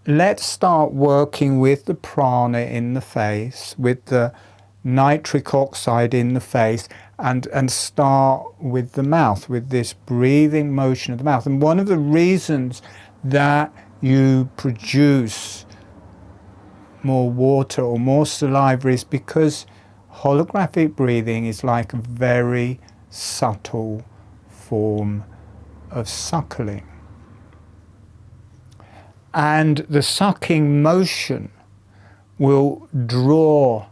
let's start working with the prana in the face, with the nitric oxide in the face, and start with the mouth, with this breathing motion of the mouth. And one of the reasons that you produce more water or more saliva is because holographic breathing is like a very subtle form of suckling. And the sucking motion will draw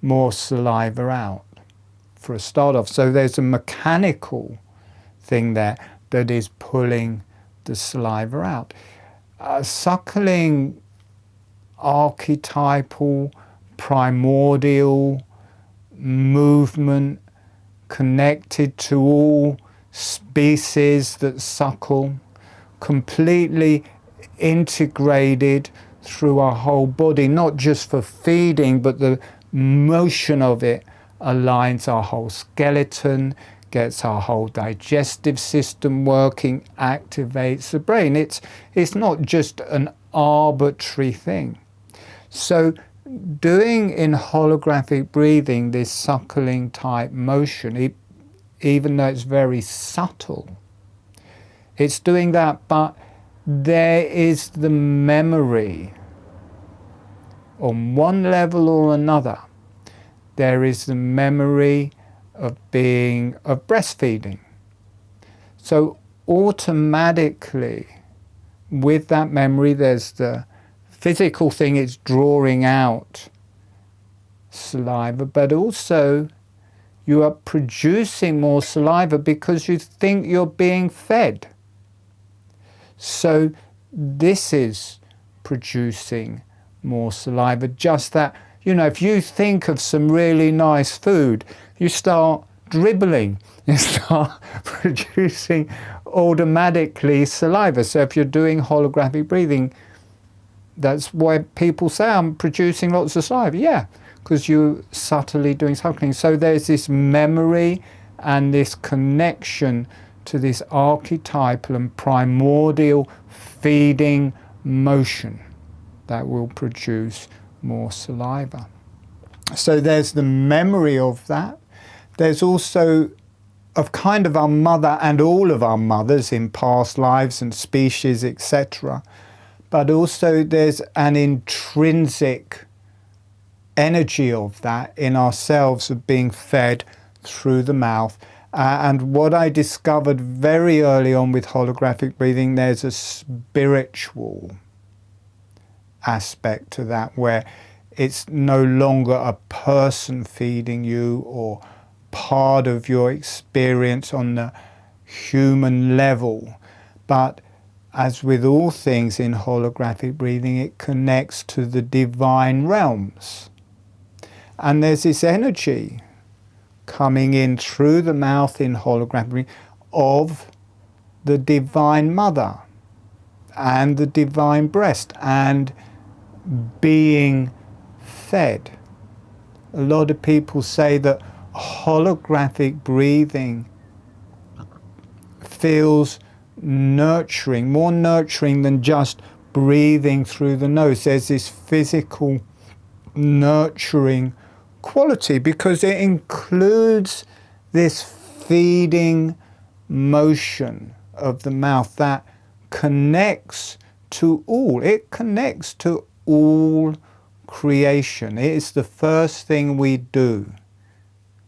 more saliva out for a start off. So there's a mechanical thing there that is pulling the saliva out. Suckling, archetypal, primordial movement, connected to all species that suckle, completely integrated through our whole body, not just for feeding, but the motion of it aligns our whole skeleton, gets our whole digestive system working, activates the brain. It's not just an arbitrary thing. So doing in holographic breathing this suckling type motion, even though it's very subtle, it's doing that, but there is the memory on one level or another. There is the memory of breastfeeding. So automatically with that memory, there's the physical thing, it's drawing out saliva, but also you are producing more saliva because you think you're being fed. So this is producing more saliva. Just that, if you think of some really nice food, you start dribbling, you start producing automatically saliva. So if you're doing holographic breathing, that's why people say, I'm producing lots of saliva. Yeah, because you're subtly doing suckling. So there's this memory and this connection to this archetypal and primordial feeding motion that will produce more saliva. So there's the memory of that. There's also of kind of our mother and all of our mothers in past lives and species, etc. But also there's an intrinsic energy of that in ourselves of being fed through the mouth. And what I discovered very early on with holographic breathing, there's a spiritual aspect to that where it's no longer a person feeding you or part of your experience on the human level. But as with all things in holographic breathing, it connects to the divine realms. And there's this energy coming in through the mouth in holographic breathing of the Divine Mother and the Divine Breast and being fed. A lot of people say that holographic breathing feels nurturing, more nurturing than just breathing through the nose. There's this physical nurturing quality because it includes this feeding motion of the mouth that connects to all. It connects to all creation. It is the first thing we do,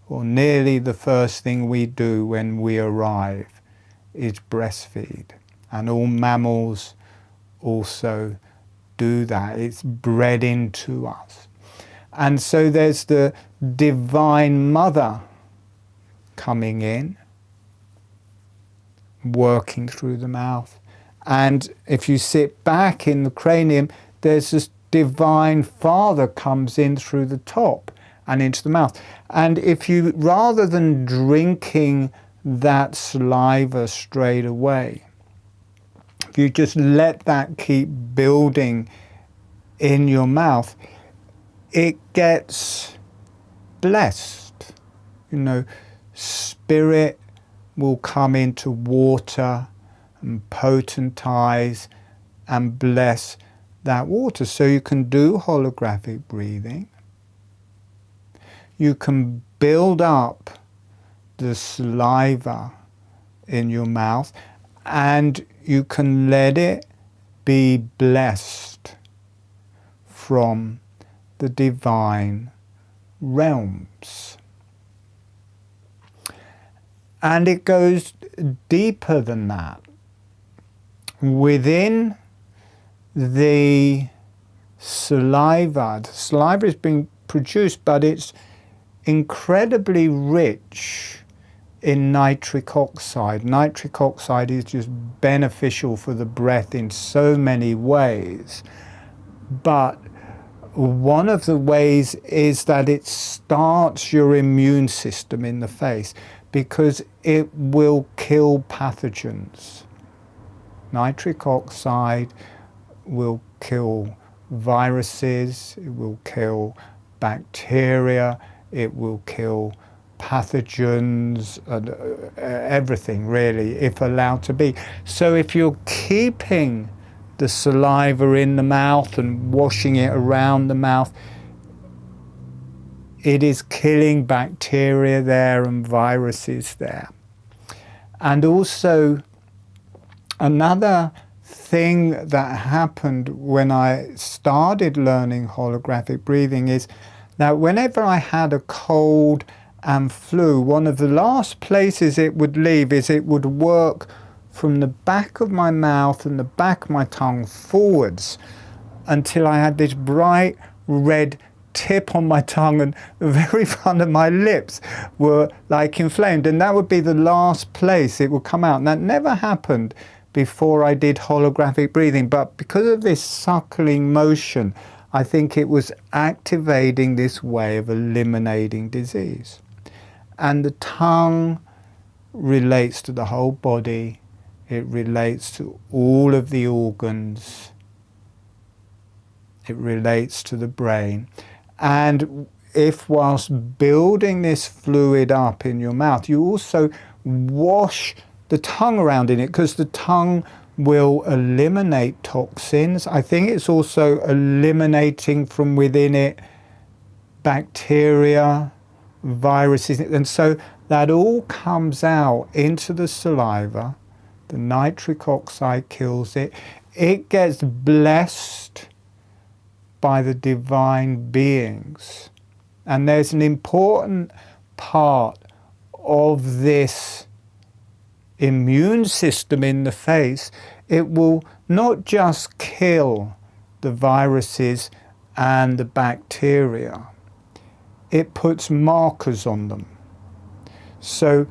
or nearly the first thing we do when we arrive, is breastfeed. And all mammals also do that. It's bred into us. And so there's the Divine Mother coming in, working through the mouth. And if you sit back in the cranium, there's this Divine Father comes in through the top and into the mouth. And if you, rather than drinking that saliva straight away, if you just let that keep building in your mouth, it gets blessed. Spirit will come into water and potentize and bless that water. So you can do holographic breathing. You can build up the saliva in your mouth, and you can let it be blessed from the divine realms. And it goes deeper than that. Within the saliva is being produced, but it's incredibly rich in nitric oxide. Nitric oxide is just beneficial for the breath in so many ways. But one of the ways is that it starts your immune system in the face, because it will kill pathogens. Nitric oxide will kill viruses, it will kill bacteria, it will kill pathogens, and everything really, if allowed to be. So if you're keeping the saliva in the mouth and washing it around the mouth, it is killing bacteria there and viruses there. And also, another thing that happened when I started learning holographic breathing is that whenever I had a cold and flu, one of the last places it would leave is it would work from the back of my mouth and the back of my tongue forwards until I had this bright red tip on my tongue, and the very front of my lips were like inflamed, and that would be the last place it would come out. And that never happened before I did holographic breathing, but because of this suckling motion, I think it was activating this way of eliminating disease. And the tongue relates to the whole body, it relates to all of the organs, it relates to the brain. And if whilst building this fluid up in your mouth, you also wash the tongue around in it, because the tongue will eliminate toxins. I think it's also eliminating from within it bacteria, viruses, and so that all comes out into the saliva. The nitric oxide kills it. It gets blessed by the divine beings. And there's an important part of this immune system in the face. It will not just kill the viruses and the bacteria, it puts markers on them. So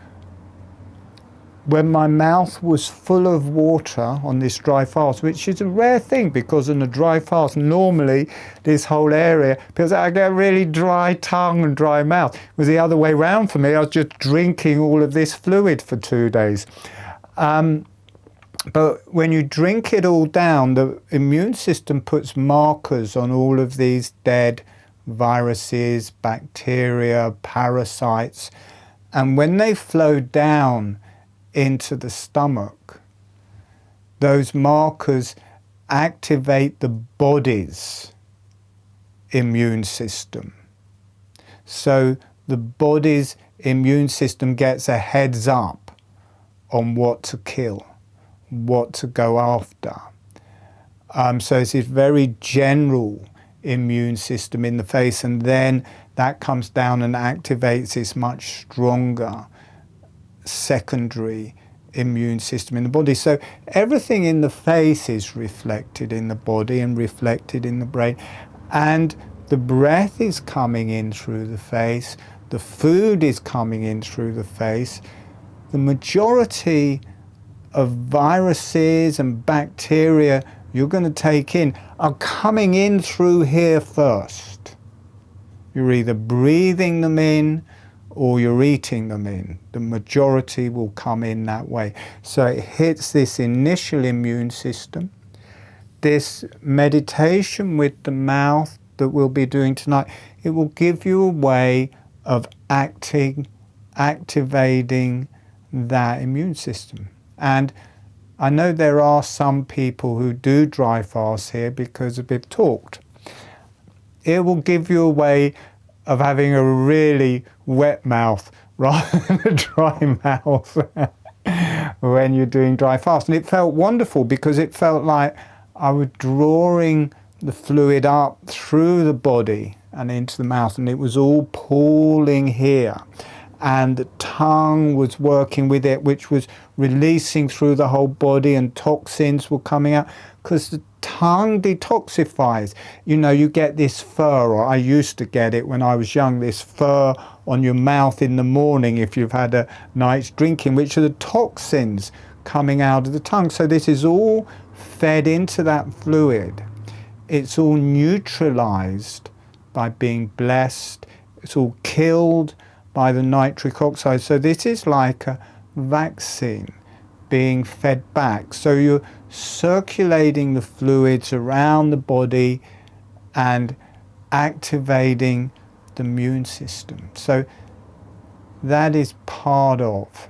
when my mouth was full of water on this dry fast, which is a rare thing, because on a dry fast normally this whole area, because I get a really dry tongue and dry mouth, it was the other way around for me. I was just drinking all of this fluid for 2 days. But when you drink it all down, the immune system puts markers on all of these dead viruses, bacteria, parasites, and when they flow down into the stomach, those markers activate the body's immune system. So the body's immune system gets a heads up on what to kill, what to go after. So it's this very general immune system in the face, and then that comes down and activates this much stronger secondary immune system in the body. So everything in the face is reflected in the body and reflected in the brain, and the breath is coming in through the face, the food is coming in through the face. The majority of viruses and bacteria you're going to take in are coming in through here first. You're either breathing them in or you're eating them in. The majority will come in that way. So it hits this initial immune system. This meditation with the mouth that we'll be doing tonight, it will give you a way of activating that immune system. And I know there are some people who do dry fast here because we've talked. It will give you a way of having a really wet mouth rather than a dry mouth when you're doing dry fast. And it felt wonderful because it felt like I was drawing the fluid up through the body and into the mouth, and it was all pooling here. And the tongue was working with it, which was releasing through the whole body, and toxins were coming out because the tongue detoxifies. You know, you get this fur, or I used to get it when I was young, this fur on your mouth in the morning if you've had a night's drinking, which are the toxins coming out of the tongue. So this is all fed into that fluid. It's all neutralized by being blessed. It's all killed by the nitric oxide. So this is like a vaccine being fed back. So you're circulating the fluids around the body and activating the immune system. So that is part of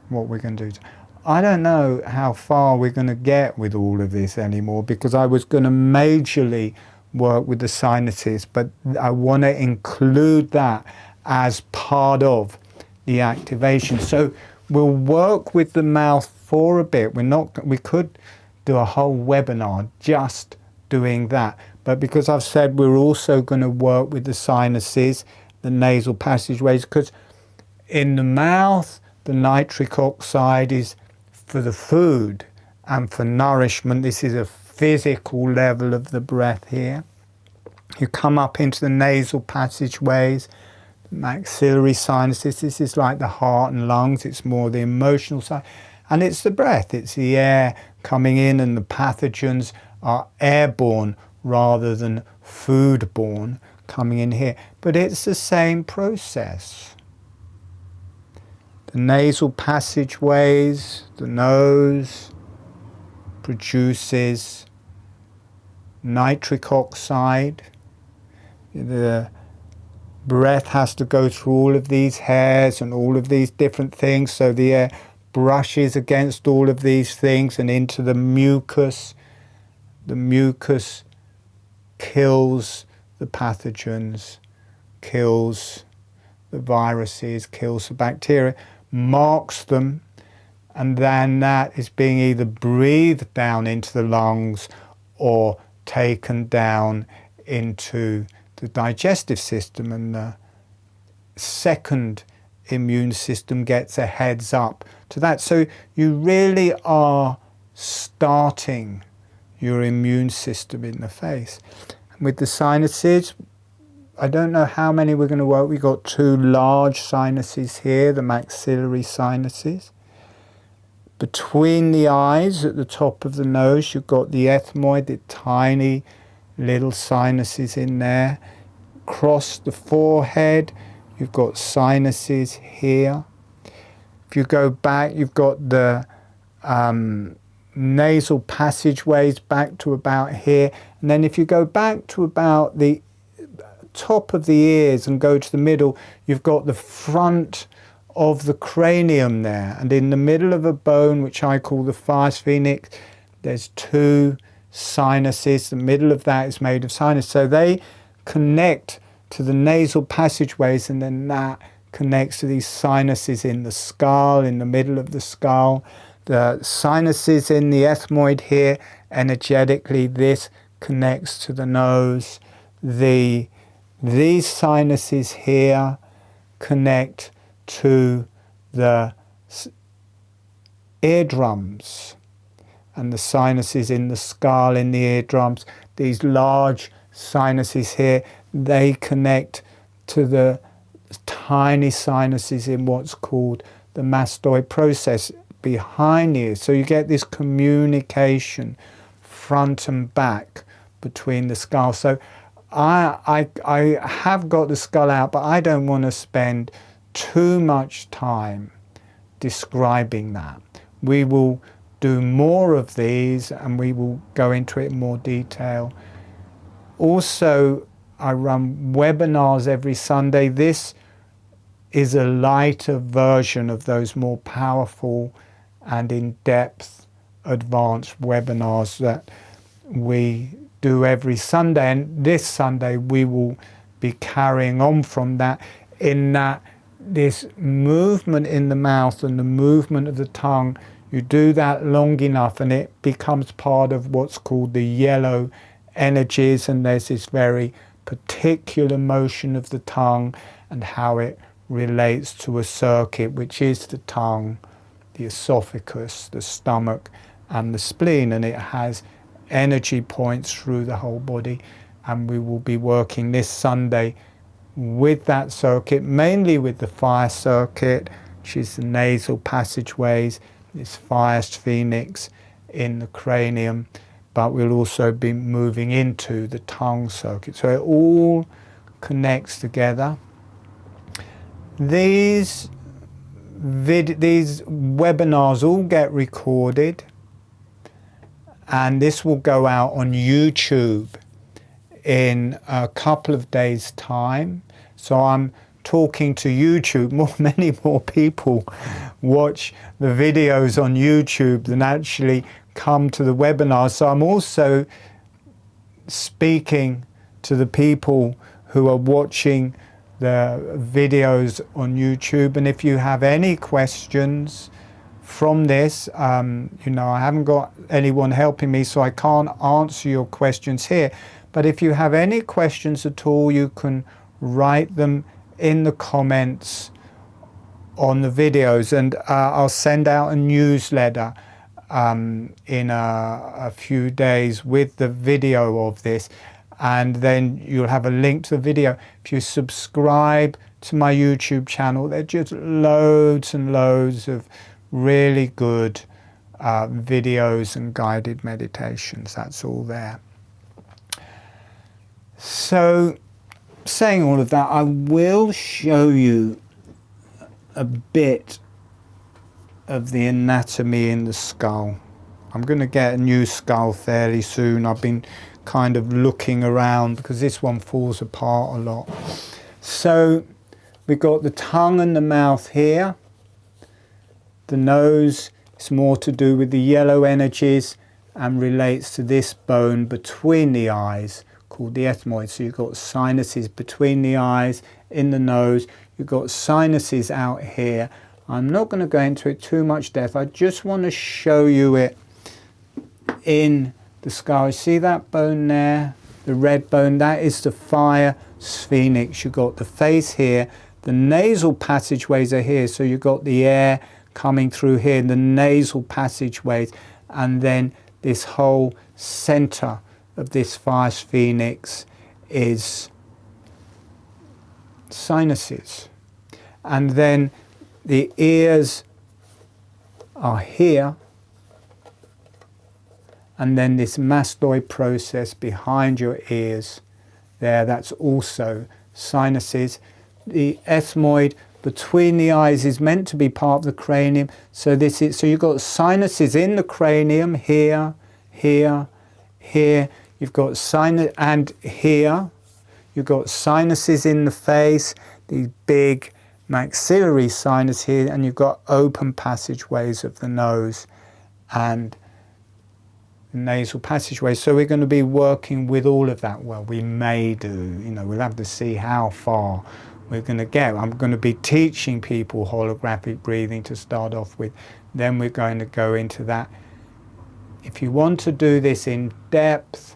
what we're going to do. I don't know how far we're going to get with all of this anymore, because I was going to majorly work with the sinuses, but I want to include that as part of the activation. So we'll work with the mouth for a bit. We could do a whole webinar just doing that, but because I've said we're also going to work with the sinuses, the nasal passageways, because in the mouth the nitric oxide is for the food and for nourishment. This is a physical level of the breath here. You come up into the nasal passageways, maxillary sinuses. This is like the heart and lungs. It's more the emotional side. And it's the breath. It's the air coming in, and the pathogens are airborne rather than foodborne coming in here. But it's the same process. The nasal passageways, the nose produces nitric oxide. The breath has to go through all of these hairs and all of these different things, so the air brushes against all of these things and into the mucus. The mucus kills the pathogens, kills the viruses, kills the bacteria, marks them, and then that is being either breathed down into the lungs or taken down into the digestive system, and the second immune system gets a heads up to that. So you really are starting your immune system in the face. With the sinuses, I don't know how many we're going to work. We've got two large sinuses here, the maxillary sinuses. Between the eyes, at the top of the nose, you've got the ethmoid, the tiny little sinuses in there. Across the forehead, you've got sinuses here. If you go back, you've got the nasal passageways back to about here. And then if you go back to about the top of the ears and go to the middle, you've got the front of the cranium there. And in the middle of a bone, which I call the fire phoenix, there's two sinuses. The middle of that is made of sinus. So they connect to the nasal passageways, and then that connects to these sinuses in the skull, in the middle of the skull. The sinuses in the ethmoid here, energetically, this connects to the nose. These sinuses here connect to the eardrums, and the sinuses in the skull, in the eardrums, these large sinuses here, they connect to the tiny sinuses in what's called the mastoid process behind the ears. So you get this communication front and back between the skull. So I have got the skull out, but I don't want to spend too much time describing that. We will do more of these and we will go into it in more detail. Also, I run webinars every Sunday. This is a lighter version of those more powerful and in-depth advanced webinars that we do every Sunday, and this Sunday we will be carrying on from that, in that this movement in the mouth and the movement of the tongue, you do that long enough and it becomes part of what's called the yellow energies, and there's this very particular motion of the tongue and how it relates to a circuit, which is the tongue, the esophagus, the stomach and the spleen, and it has energy points through the whole body. And we will be working this Sunday with that circuit, mainly with the fire circuit, which is the nasal passageways, this fire phoenix in the cranium, but we'll also be moving into the tongue circuit. So it all connects together. These webinars all get recorded, and this will go out on YouTube in a couple of days' time. So I'm talking to YouTube. Many more people watch the videos on YouTube than actually come to the webinar. So I'm also speaking to the people who are watching the videos on YouTube. And if you have any questions from this, you know, I haven't got anyone helping me, so I can't answer your questions here. But if you have any questions at all, you can write them in the comments on the videos, and I'll send out a newsletter in a few days with the video of this, and then you'll have a link to the video. If you subscribe to my YouTube channel, there are just loads and loads of really good videos and guided meditations. That's all there. So, saying all of that, I will show you a bit of the anatomy in the skull. I'm going to get a new skull fairly soon. I've been kind of looking around because this one falls apart a lot. So we've got the tongue and the mouth here. The nose is more to do with the yellow energies and relates to this bone between the eyes, called the ethmoid. So you've got sinuses between the eyes, in the nose. You've got sinuses out here. I'm not going to go into it too much depth. I just want to show you it in the skull. You see that bone there, the red bone? That is the fire phoenix. You've got the face here. The nasal passageways are here. So you've got the air coming through here, the nasal passageways, and then this whole center of this fire phoenix is sinuses. And then the ears are here, and then this mastoid process behind your ears there, that's also sinuses. The ethmoid between the eyes is meant to be part of the cranium. So this is, so you've got sinuses in the cranium here, here, here. You've got sinus, and here you've got sinuses in the face, these big maxillary sinus here, and you've got open passageways of the nose and the nasal passageways. So we're going to be working with all of that. Well, we may do, you know, we'll have to see how far we're going to get. I'm going to be teaching people holographic breathing to start off with. Then we're going to go into that. If you want to do this in depth,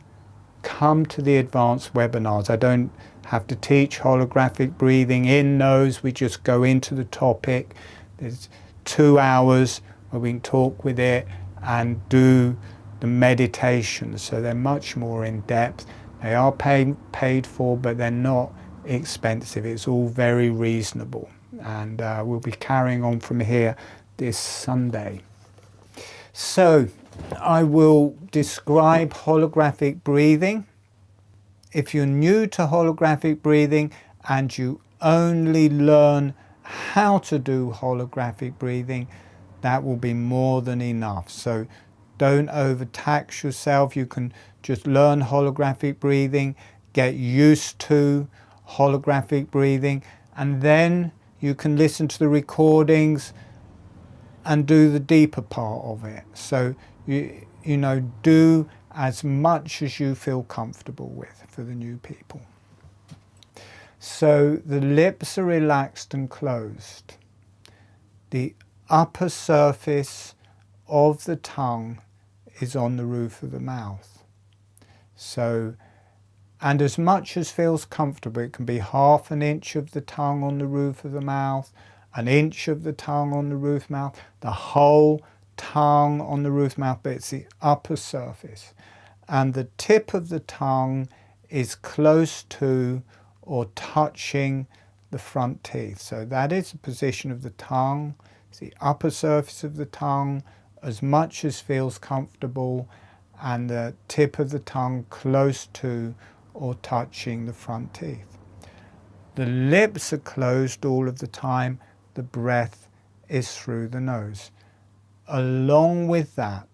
come to the advanced webinars. I don't have to teach holographic breathing in those. We just go into the topic. There's 2 hours where we can talk with it and do the meditation. So they're much more in depth. They are paid for, but they're not expensive. It's all very reasonable. And we'll be carrying on from here this Sunday. So I will describe holographic breathing. If you're new to holographic breathing and you only learn how to do holographic breathing, that will be more than enough. So don't overtax yourself. You can just learn holographic breathing, get used to holographic breathing, and then you can listen to the recordings and do the deeper part of it. So You know, do as much as you feel comfortable with for the new people. So the lips are relaxed and closed. The upper surface of the tongue is on the roof of the mouth. So, and as much as feels comfortable, it can be ½ an inch of the tongue on the roof of the mouth, an inch of the tongue on the roof of the mouth, the whole tongue on the roof of the mouth, but it's the upper surface. And the tip of the tongue is close to or touching the front teeth. So that is the position of the tongue. It's the upper surface of the tongue, as much as feels comfortable, and the tip of the tongue close to or touching the front teeth. The lips are closed all of the time. The breath is through the nose. Along with that,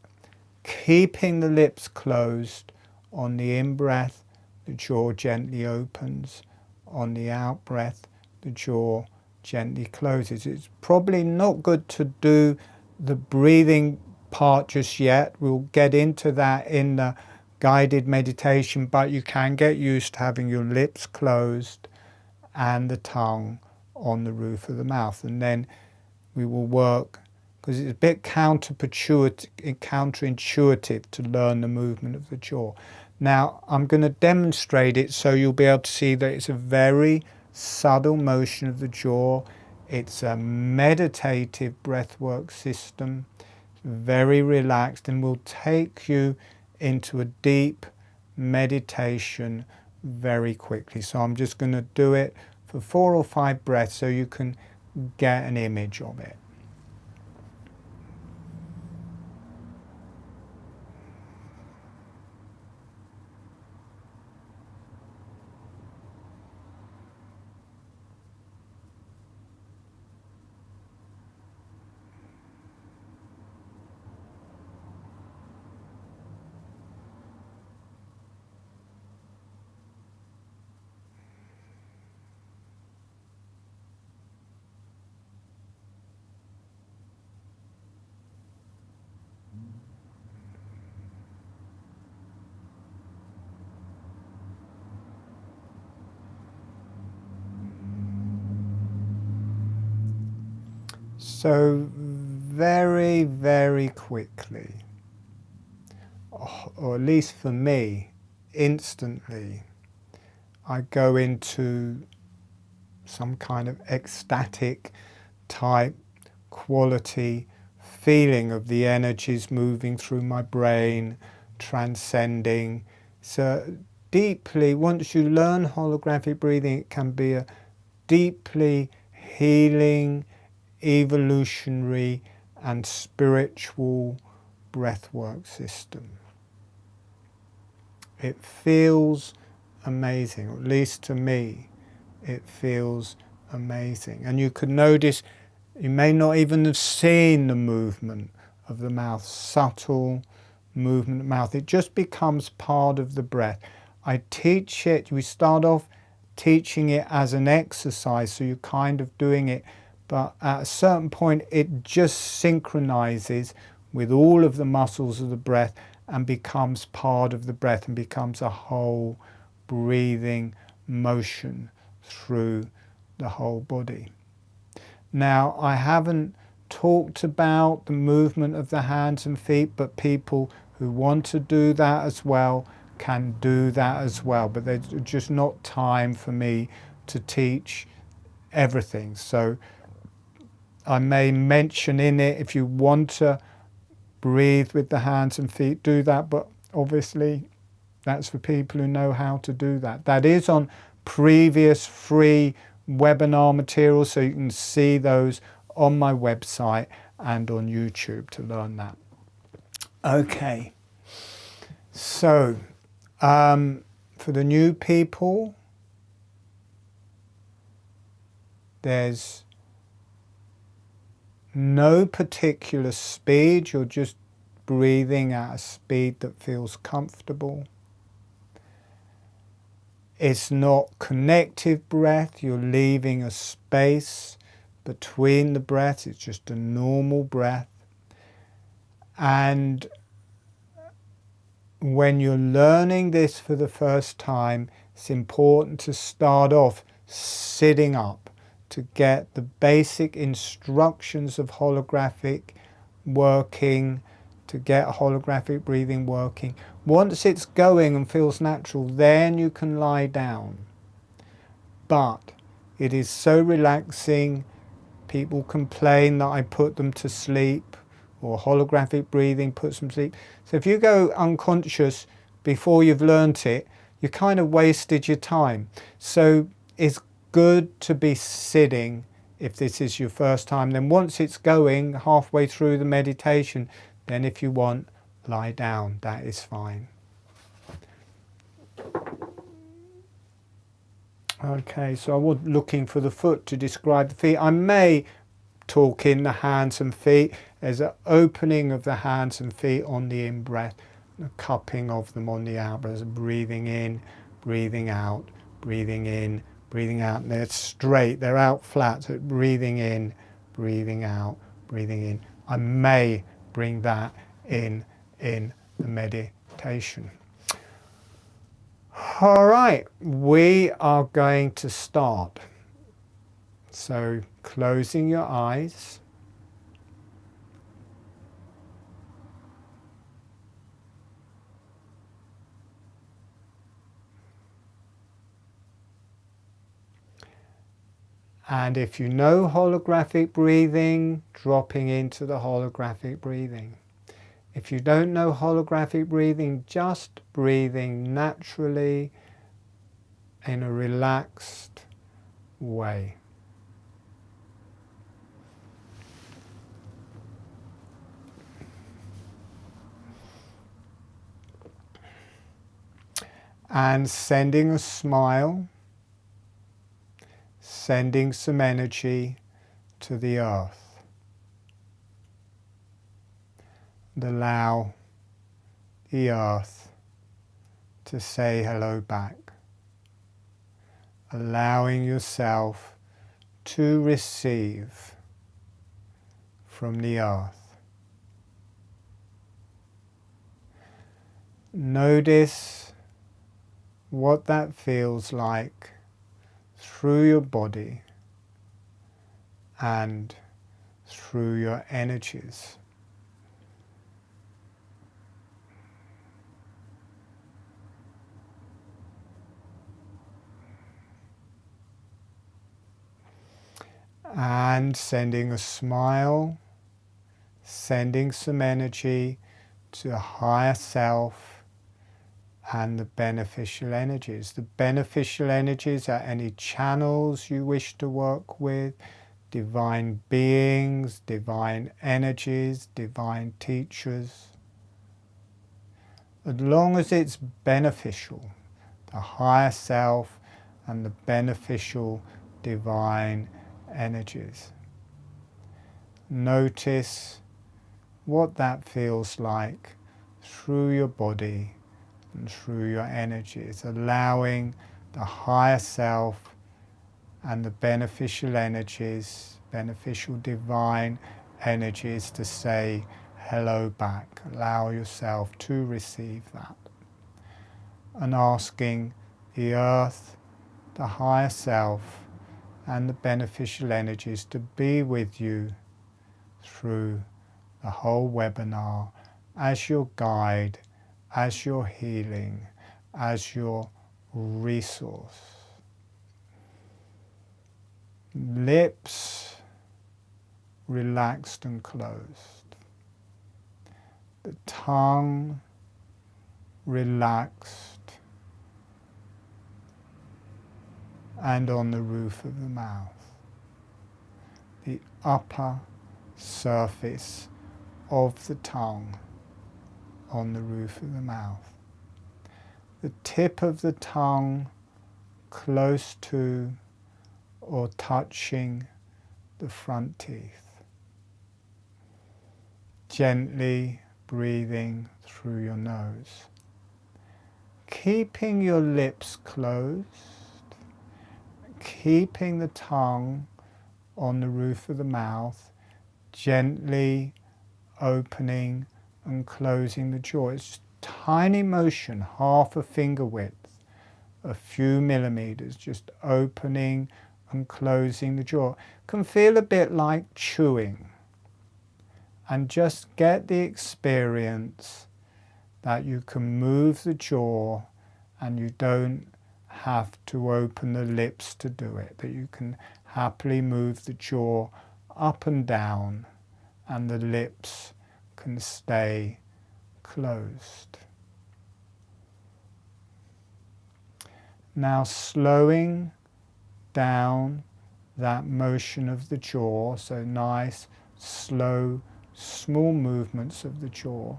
keeping the lips closed, on the in-breath, the jaw gently opens. On the out-breath, the jaw gently closes. It's probably not good to do the breathing part just yet. We'll get into that in the guided meditation, but you can get used to having your lips closed and the tongue on the roof of the mouth. And then we will work, because it's a bit counterintuitive to learn the movement of the jaw. Now, I'm going to demonstrate it so you'll be able to see that it's a very subtle motion of the jaw. It's a meditative breathwork system, very relaxed, and will take you into a deep meditation very quickly. So I'm just going to do it for 4 or 5 breaths so you can get an image of it. So very, very quickly, or at least for me, instantly, I go into some kind of ecstatic type quality feeling of the energies moving through my brain, transcending. So deeply, once you learn holographic breathing, it can be a deeply healing, evolutionary and spiritual breathwork system. It feels amazing, or at least to me, it feels amazing. And you could notice, you may not even have seen the movement of the mouth, subtle movement of the mouth. It just becomes part of the breath. I teach it, we start off teaching it as an exercise, so you're kind of doing it, but at a certain point it just synchronizes with all of the muscles of the breath and becomes part of the breath and becomes a whole breathing motion through the whole body. Now, I haven't talked about the movement of the hands and feet, but people who want to do that as well can do that as well, but there's just not time for me to teach everything. So I may mention in it, if you want to breathe with the hands and feet, do that, but obviously that's for people who know how to do that. That is on previous free webinar materials, so you can see those on my website and on YouTube to learn that. Okay, so for the new people, there's no particular speed. You're just breathing at a speed that feels comfortable. It's not connective breath. You're leaving a space between the breaths. It's just a normal breath. And when you're learning this for the first time, it's important to start off sitting up to get the basic instructions of holographic working, to get holographic breathing working. Once it's going and feels natural, then you can lie down. But it is so relaxing. People complain that I put them to sleep, or holographic breathing puts them to sleep. So if you go unconscious before you've learnt it, you kind of wasted your time. So it's good to be sitting if this is your first time. Then once it's going halfway through the meditation, then if you want, lie down. That is fine. Okay, so I was looking for the foot to describe the feet. I may talk in the hands and feet. There's an opening of the hands and feet on the in-breath, a cupping of them on the out-breath, breathing in, breathing out, breathing in, breathing out. And they're straight, they're out flat, so breathing in, breathing out, breathing in. I may bring that in the meditation. All right, we are going to start. So closing your eyes. And if you know holographic breathing, dropping into the holographic breathing. If you don't know holographic breathing, just breathing naturally in a relaxed way. And sending a smile, sending some energy to the earth. And allow the earth to say hello back. Allowing yourself to receive from the earth. Notice what that feels like through your body and through your energies. And sending a smile, sending some energy to the higher self and the beneficial energies. The beneficial energies are any channels you wish to work with, divine beings, divine energies, divine teachers. As long as it's beneficial, the higher self and the beneficial divine energies. Notice what that feels like through your body and through your energies, allowing the higher self and the beneficial energies, beneficial divine energies to say hello back. Allow yourself to receive that. And asking the earth, the higher self, and the beneficial energies to be with you through the whole webinar as your guide, as your healing, as your resource. Lips relaxed and closed. The tongue relaxed and on the roof of the mouth. The upper surface of the tongue on the roof of the mouth. The tip of the tongue close to or touching the front teeth. Gently breathing through your nose. Keeping your lips closed, keeping the tongue on the roof of the mouth, gently opening and closing the jaw. It's tiny motion, half a finger width, a few millimeters, just opening and closing the jaw. Can feel a bit like chewing. And just get the experience that you can move the jaw and you don't have to open the lips to do it, that you can happily move the jaw up and down and the lips can stay closed. Now slowing down that motion of the jaw, so nice, slow, small movements of the jaw.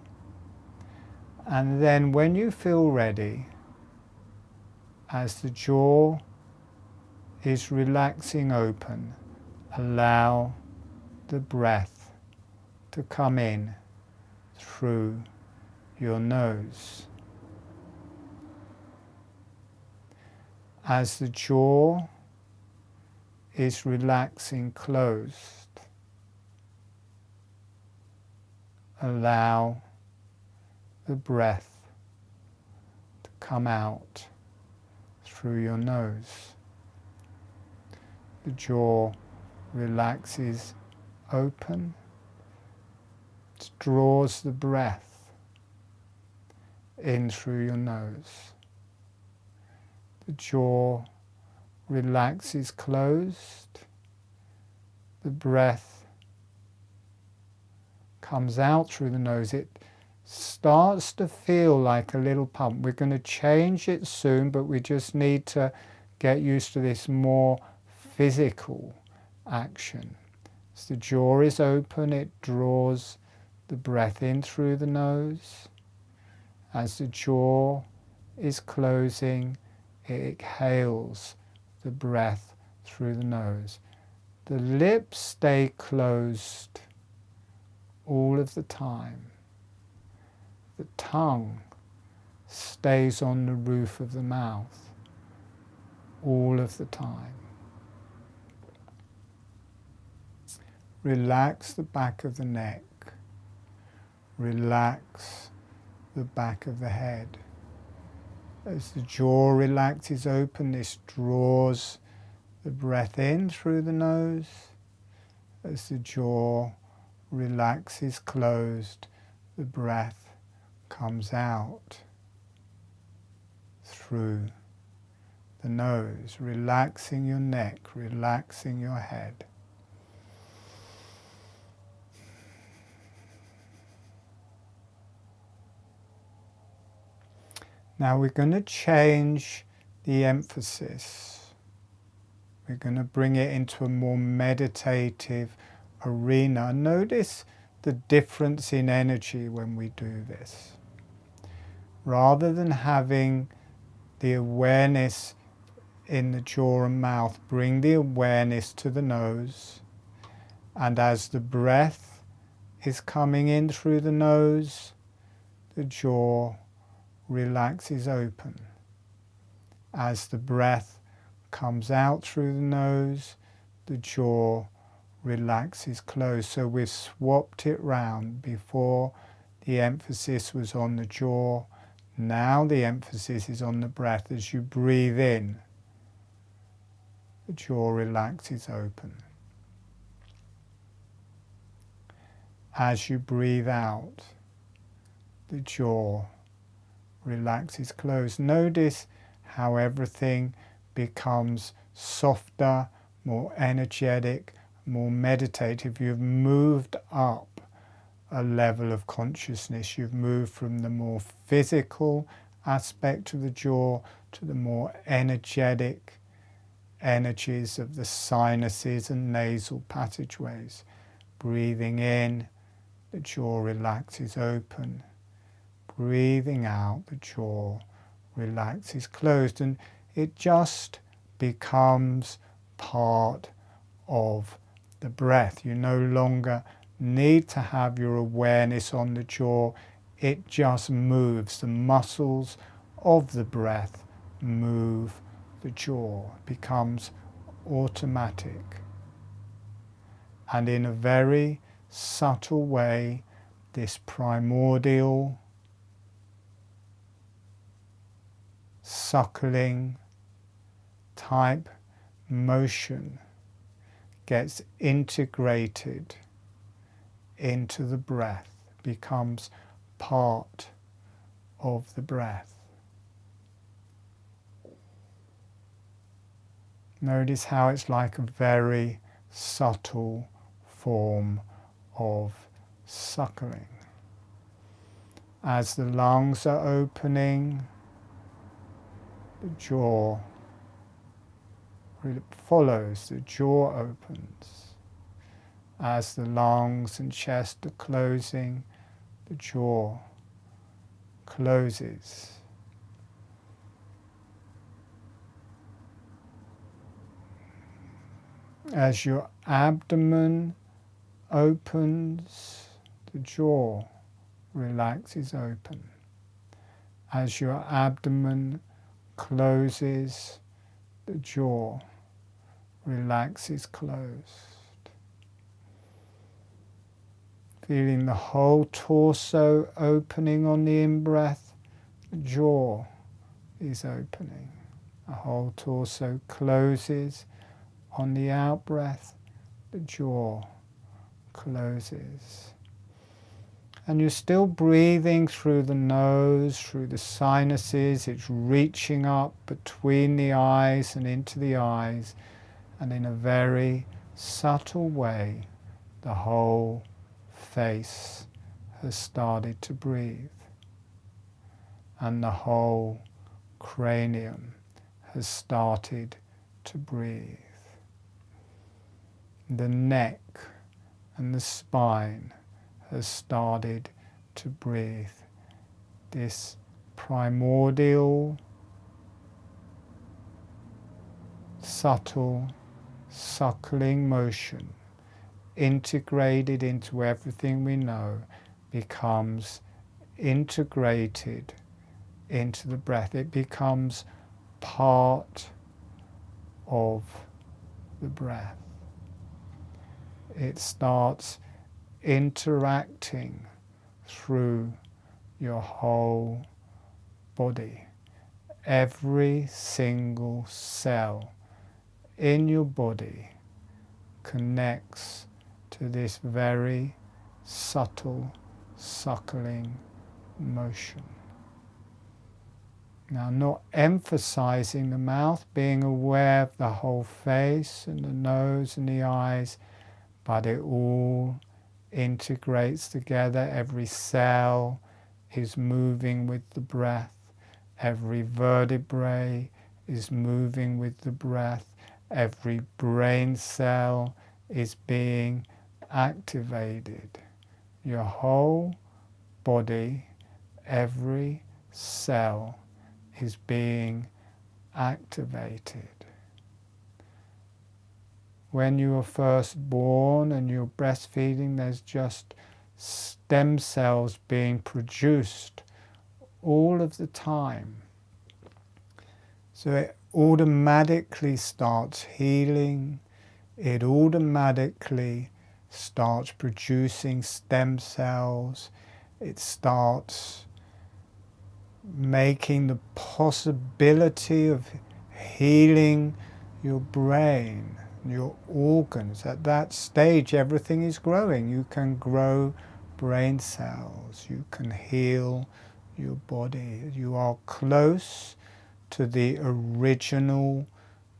And then when you feel ready, as the jaw is relaxing open, allow the breath to come in through your nose. As the jaw is relaxing closed, allow the breath to come out through your nose. The jaw relaxes open, it draws the breath in through your nose. The jaw relaxes closed, the breath comes out through the nose. It starts to feel like a little pump. We're going to change it soon, but we just need to get used to this more physical action. As the jaw is open, it draws the breath in through the nose. As the jaw is closing, it exhales the breath through the nose. The lips stay closed all of the time. The tongue stays on the roof of the mouth all of the time. Relax the back of the neck. Relax the back of the head. As the jaw relaxes open, this draws the breath in through the nose. As the jaw relaxes closed, the breath comes out through the nose, relaxing your neck, relaxing your head. Now we're going to change the emphasis. We're going to bring it into a more meditative arena. Notice the difference in energy when we do this. Rather than having the awareness in the jaw and mouth, bring the awareness to the nose. And as the breath is coming in through the nose, the jaw relaxes open. As the breath comes out through the nose, the jaw relaxes closed. So we've swapped it round. Before the emphasis was on the jaw, now the emphasis is on the breath. As you breathe in, the jaw relaxes open. As you breathe out, the jaw relaxes closed. Notice how everything becomes softer, more energetic, more meditative. You've moved up a level of consciousness. You've moved from the more physical aspect of the jaw to the more energetic energies of the sinuses and nasal passageways. Breathing in, the jaw relaxes open. Breathing out, the jaw relaxes closed, and it just becomes part of the breath. You no longer need to have your awareness on the jaw. It just moves. The muscles of the breath move the jaw. It becomes automatic. And in a very subtle way, this primordial suckling type motion gets integrated into the breath, becomes part of the breath. Notice how it's like a very subtle form of suckling. As the lungs are opening, the jaw follows, the jaw opens. As the lungs and chest are closing, the jaw closes. As your abdomen opens, the jaw relaxes open. As your abdomen closes, the jaw relaxes closed. Feeling the whole torso opening on the in-breath, the jaw is opening. The whole torso closes on the out-breath, the jaw closes. And you're still breathing through the nose, through the sinuses. It's reaching up between the eyes and into the eyes. And in a very subtle way, the whole face has started to breathe. And the whole cranium has started to breathe. The neck and the spine has started to breathe. This primordial, subtle, suckling motion, integrated into everything we know, becomes integrated into the breath. It becomes part of the breath. It starts interacting through your whole body. Every single cell in your body connects to this very subtle suckling motion. Now, not emphasizing the mouth, being aware of the whole face and the nose and the eyes, but it all integrates together. Every cell is moving with the breath. Every vertebrae is moving with the breath. Every brain cell is being activated. Your whole body, every cell is being activated. When you are first born and you're breastfeeding, there's just stem cells being produced all of the time. So it automatically starts healing. It automatically starts producing stem cells. It starts making the possibility of healing your brain, your organs. At that stage, everything is growing. You can grow brain cells. You can heal your body. You are close to the original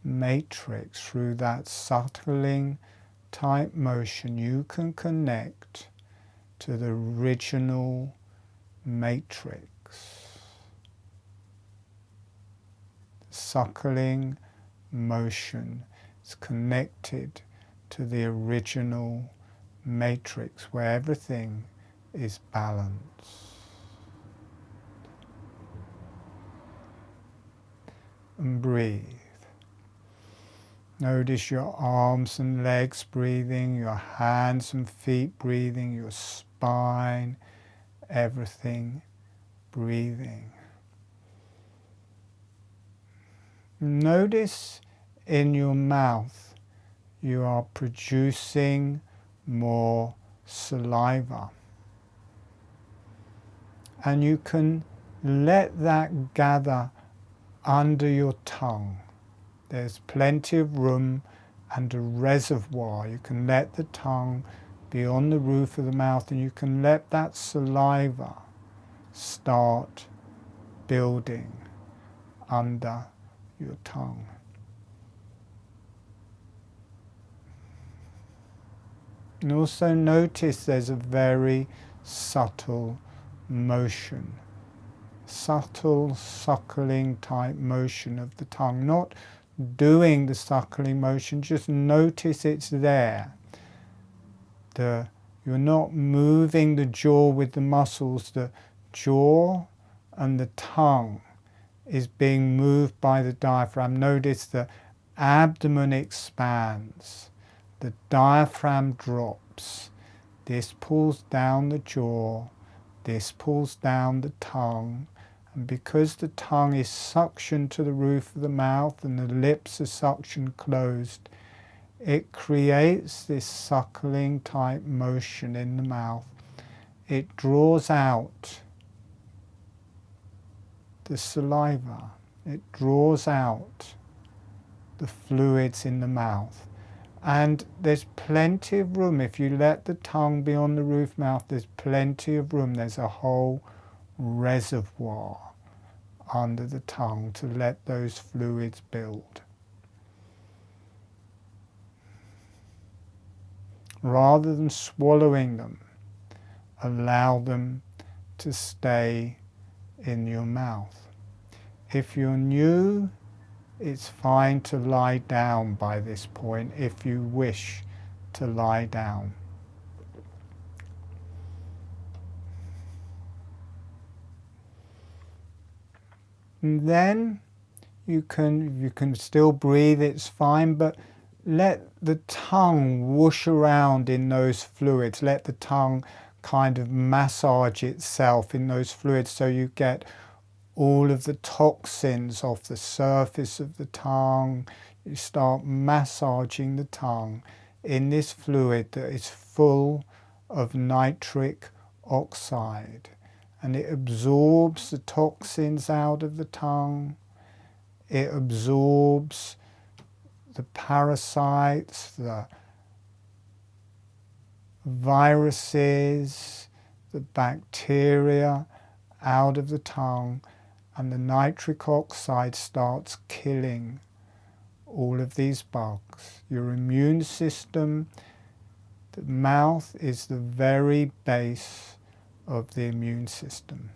matrix. Through that suckling type motion, you can connect to the original matrix. Suckling motion is connected to the original matrix where everything is balanced. And breathe. Notice your arms and legs breathing, your hands and feet breathing, your spine, everything breathing. Notice in your mouth you are producing more saliva. And you can let that gather under your tongue. There's plenty of room and a reservoir. You can let the tongue be on the roof of the mouth, and you can let that saliva start building under your tongue. And also notice there's a very subtle motion, subtle suckling type motion of the tongue. Not doing the suckling motion, just notice it's there. You're not moving the jaw with the muscles. The jaw and the tongue is being moved by the diaphragm. Notice the abdomen expands, the diaphragm drops. This pulls down the jaw, this pulls down the tongue, and because the tongue is suctioned to the roof of the mouth and the lips are suction closed, it creates this suckling type motion in the mouth. It draws out the saliva, it draws out the fluids in the mouth. And there's plenty of room. If you let the tongue be on the roof mouth, there's plenty of room. There's a whole reservoir under the tongue to let those fluids build. Rather than swallowing them, allow them to stay in your mouth. If you're new, it's fine to lie down by this point if you wish to lie down. And then you can still breathe, it's fine, but let the tongue whoosh around in those fluids. Let the tongue kind of massage itself in those fluids so you get all of the toxins off the surface of the tongue. You start massaging the tongue in this fluid that is full of nitric oxide, and it absorbs the toxins out of the tongue. It absorbs the parasites, the viruses, the bacteria out of the tongue, and the nitric oxide starts killing all of these bugs. Your immune system, the mouth is the very base of the immune system.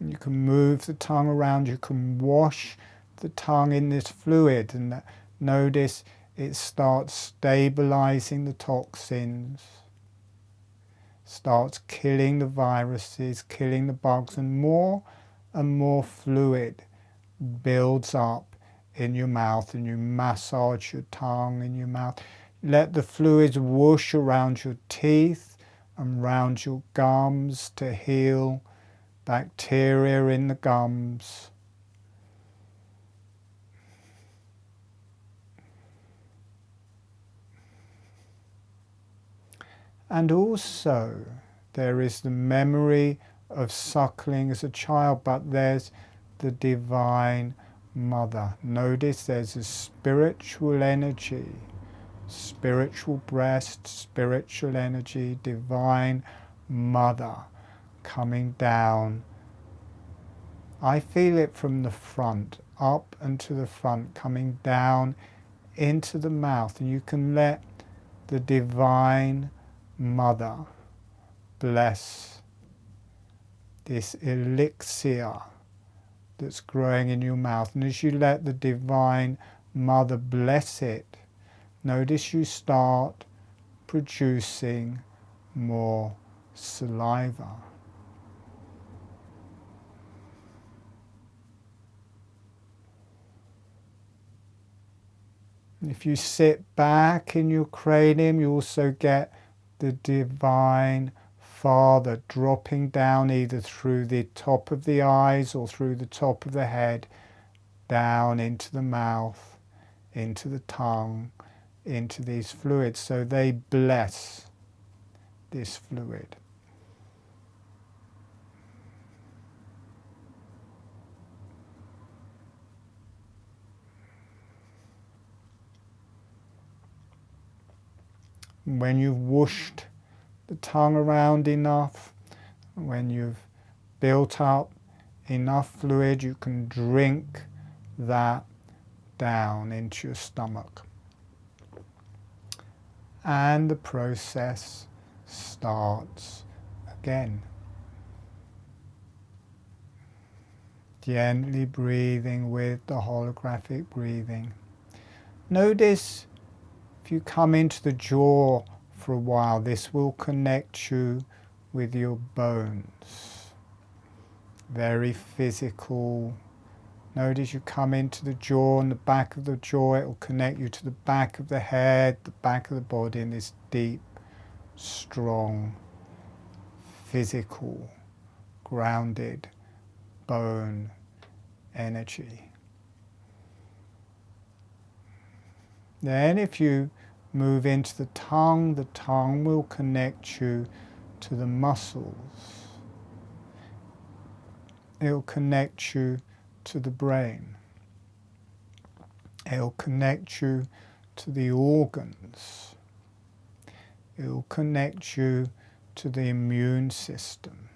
You can move the tongue around, you can wash the tongue in this fluid, and notice it starts stabilizing the toxins, starts killing the viruses, killing the bugs, and more fluid builds up in your mouth, and you massage your tongue in your mouth. Let the fluids whoosh around your teeth and around your gums to heal bacteria in the gums. And also there is the memory of suckling as a child, but there's the Divine Mother. Notice there's a spiritual energy, spiritual breast, spiritual energy, Divine Mother coming down. I feel it from the front, up and to the front, coming down into the mouth, and you can let the Divine Mother bless this elixir that's growing in your mouth. And as you let the Divine Mother bless it, notice you start producing more saliva. If you sit back in your cranium, you also get the Divine Father dropping down either through the top of the eyes or through the top of the head, down into the mouth, into the tongue, into these fluids, so they bless this fluid. When you've whooshed the tongue around enough, when you've built up enough fluid, you can drink that down into your stomach. And the process starts again. Gently breathing with the holographic breathing. Notice if you come into the jaw for a while, this will connect you with your bones. Very physical. Notice you come into the jaw, and the back of the jaw, it will connect you to the back of the head, the back of the body, in this deep, strong, physical, grounded bone energy. Then if you move into the tongue will connect you to the muscles. It will connect you to the brain. It will connect you to the organs. It will connect you to the immune system.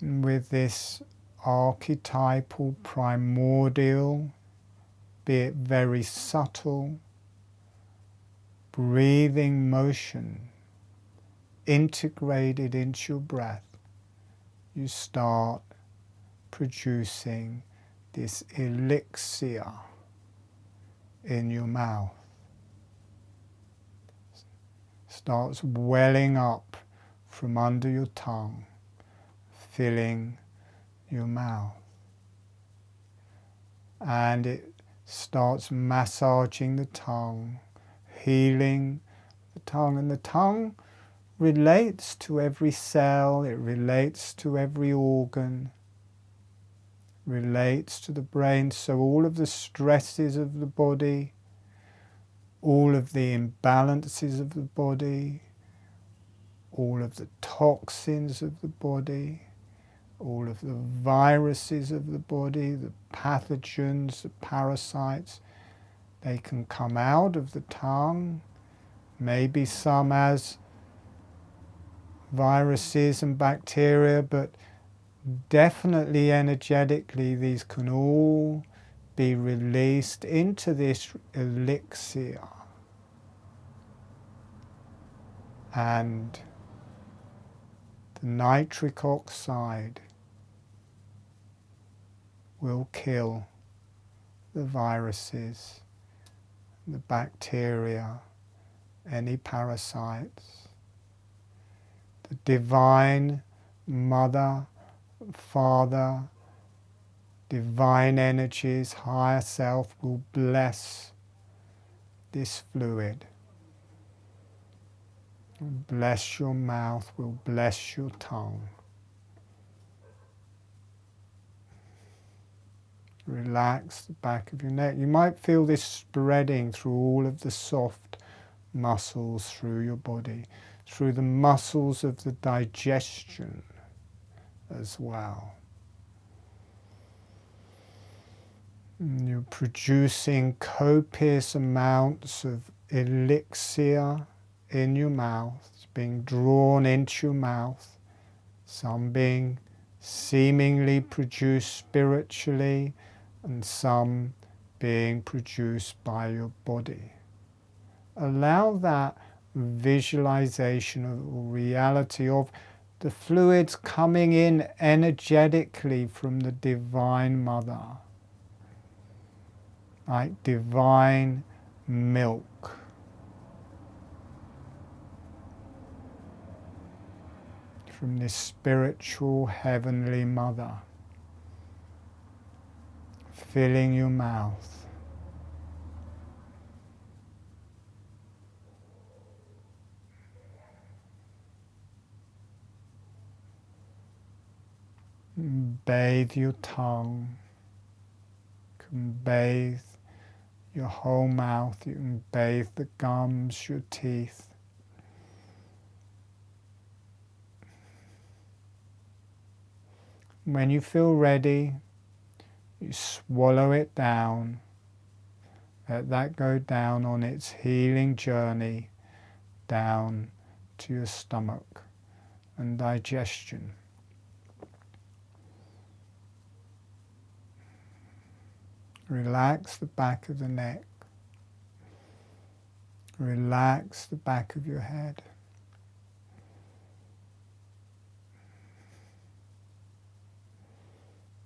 And with this archetypal, primordial, be it very subtle, breathing motion integrated into your breath, you start producing this elixir in your mouth. Starts welling up from under your tongue, filling your mouth. And it starts massaging the tongue, healing the tongue. And the tongue relates to every cell, it relates to every organ, relates to the brain. So all of the stresses of the body, all of the imbalances of the body, all of the toxins of the body, all of the viruses of the body, the pathogens, the parasites, they can come out of the tongue, maybe some as viruses and bacteria, but definitely energetically these can all be released into this elixir. And the nitric oxide will kill the viruses, the bacteria, any parasites. The divine mother, father, divine energies, higher self will bless this fluid. Will bless your mouth, will bless your tongue. Relax the back of your neck. You might feel this spreading through all of the soft muscles through your body, through the muscles of the digestion as well. And you're producing copious amounts of elixir in your mouth. It's being drawn into your mouth, some being seemingly produced spiritually, and some being produced by your body. Allow that visualization of reality of the fluids coming in energetically from the Divine Mother, like divine milk. From this spiritual heavenly mother, filling your mouth. Bathe your tongue, can bathe your whole mouth. You can bathe the gums, your teeth. When you feel ready, you swallow it down. Let that go down on its healing journey down to your stomach and digestion. Relax the back of the neck. Relax the back of your head.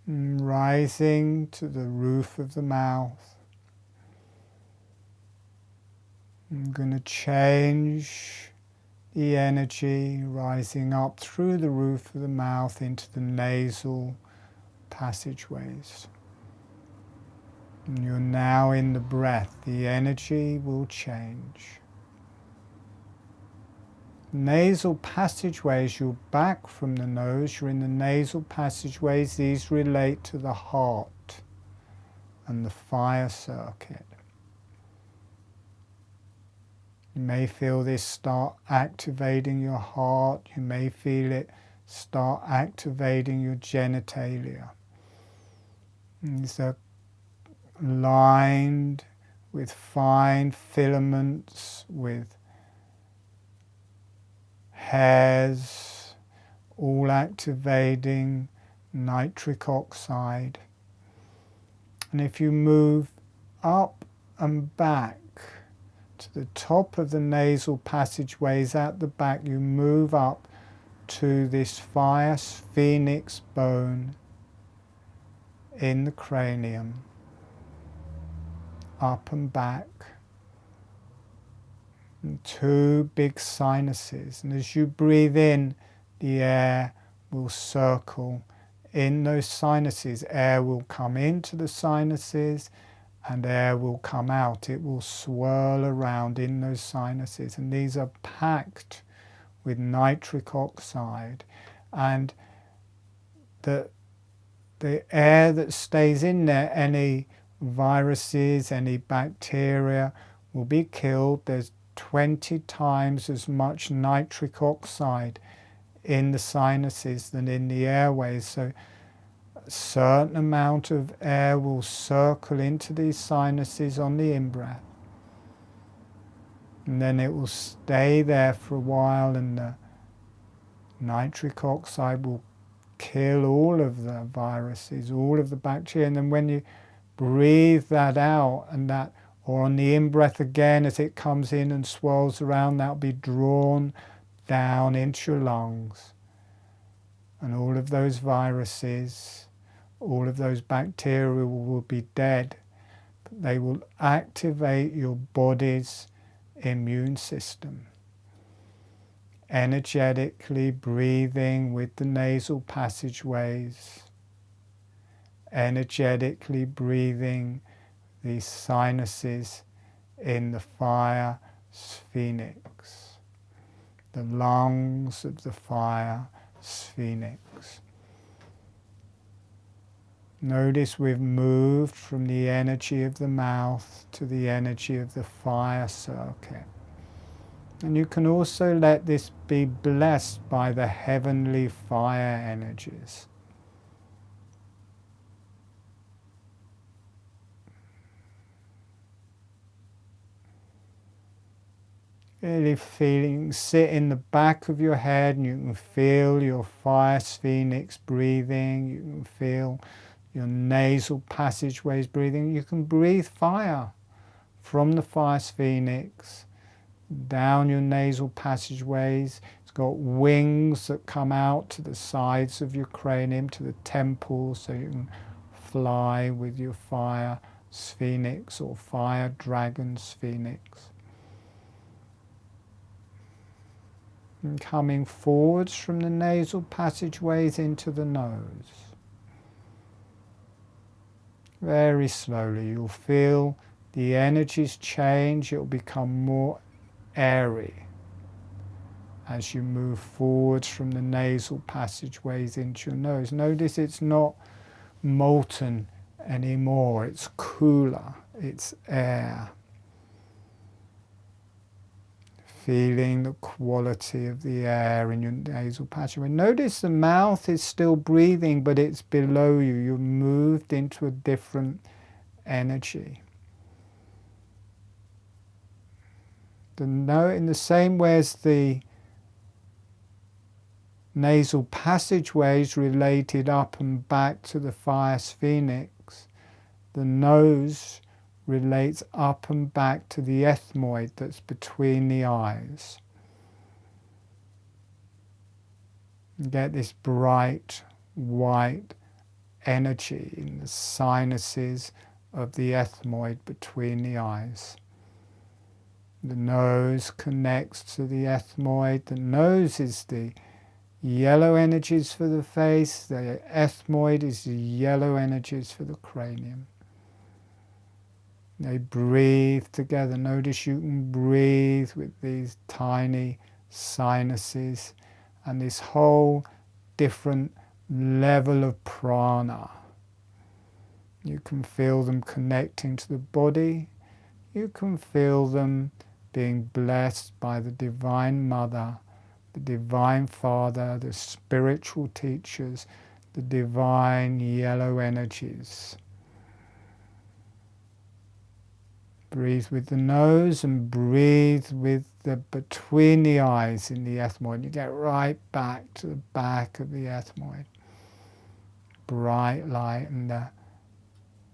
And rising to the roof of the mouth. I'm going to change the energy rising up through the roof of the mouth into the nasal passageways. And you're now in the breath. The energy will change. Nasal passageways, you're back from the nose, you're in the nasal passageways. These relate to the heart and the fire circuit. You may feel this start activating your heart. You may feel it start activating your genitalia. These are lined with fine filaments, with hairs, all activating nitric oxide. And if you move up and back to the top of the nasal passageways at the back, you move up to this fire phoenix bone in the cranium, up and back, and two big sinuses. And as you breathe in, the air will circle in those sinuses. Air will come into the sinuses and air will come out. It will swirl around in those sinuses. And these are packed with nitric oxide. And the air that stays in there, any viruses, any bacteria, will be killed. There's 20 times as much nitric oxide in the sinuses than in the airways. So a certain amount of air will circle into these sinuses on the in-breath. And then it will stay there for a while, and the nitric oxide will kill all of the viruses, all of the bacteria. And then when you breathe that out, and that, or on the in-breath again, as it comes in and swirls around, that will be drawn down into your lungs. And all of those viruses, all of those bacteria will be dead, but they will activate your body's immune system. Energetically breathing with the nasal passageways, energetically breathing these sinuses in the fire phoenix, the lungs of the fire phoenix. Notice we've moved from the energy of the mouth to the energy of the fire circuit. And you can also let this be blessed by the heavenly fire energies. Really feeling, sit in the back of your head and you can feel your fire phoenix breathing. You can feel your nasal passageways breathing. You can breathe fire from the fire phoenix down your nasal passageways. It's got wings that come out to the sides of your cranium, to the temples, so you can fly with your fire phoenix or fire dragon phoenix. And coming forwards from the nasal passageways into the nose. Very slowly you'll feel the energies change. It will become more airy as you move forwards from the nasal passageways into your nose. Notice it's not molten anymore, it's cooler, it's air. Feeling the quality of the air in your nasal passageway. Notice the mouth is still breathing, but it's below you. You've moved into a different energy. In the same way as the nasal passageways related up and back to the fire phoenix, the nose relates up and back to the ethmoid that's between the eyes. You get this bright white energy in the sinuses of the ethmoid between the eyes. The nose connects to the ethmoid. The nose is the yellow energies for the face. The ethmoid is the yellow energies for the cranium. They breathe together. Notice you can breathe with these tiny sinuses and this whole different level of prana. You can feel them connecting to the body. You can feel them being blessed by the Divine Mother, the Divine Father, the spiritual teachers, the divine yellow energies. Breathe with the nose and breathe with the between the eyes in the ethmoid. You get right back to the back of the ethmoid. Bright light, and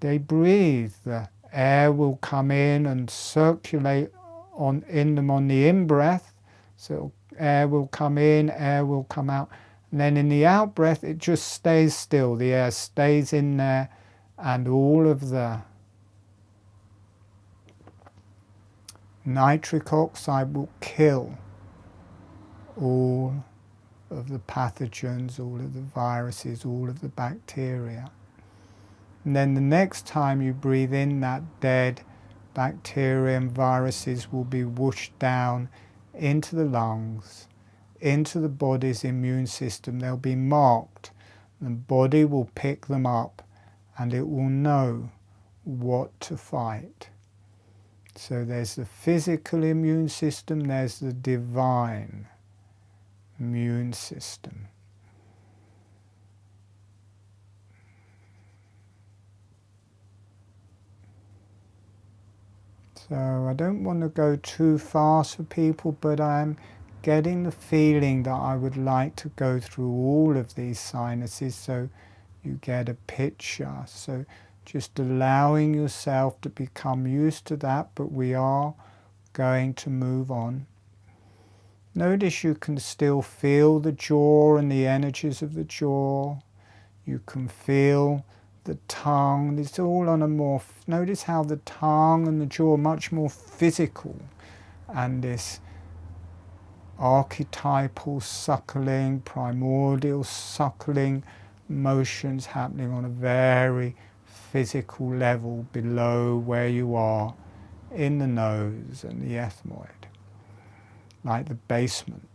they breathe. The air will come in and circulate in them on the in-breath. So air will come in, air will come out. And then in the out-breath, it just stays still. The air stays in there, and all of the nitric oxide will kill all of the pathogens, all of the viruses, all of the bacteria. And then the next time you breathe in, that dead bacteria and viruses will be whooshed down into the lungs, into the body's immune system. They'll be marked. The body will pick them up and it will know what to fight. So there's the physical immune system, there's the divine immune system. So I don't want to go too fast for people, but I'm getting the feeling that I would like to go through all of these sinuses so you get a picture. So just allowing yourself to become used to that, but we are going to move on. Notice you can still feel the jaw and the energies of the jaw. You can feel the tongue. It's all on a more, notice how the tongue and the jaw are much more physical, and this archetypal suckling, primordial suckling motions happening on a very physical level below where you are in the nose and the ethmoid, like the basement.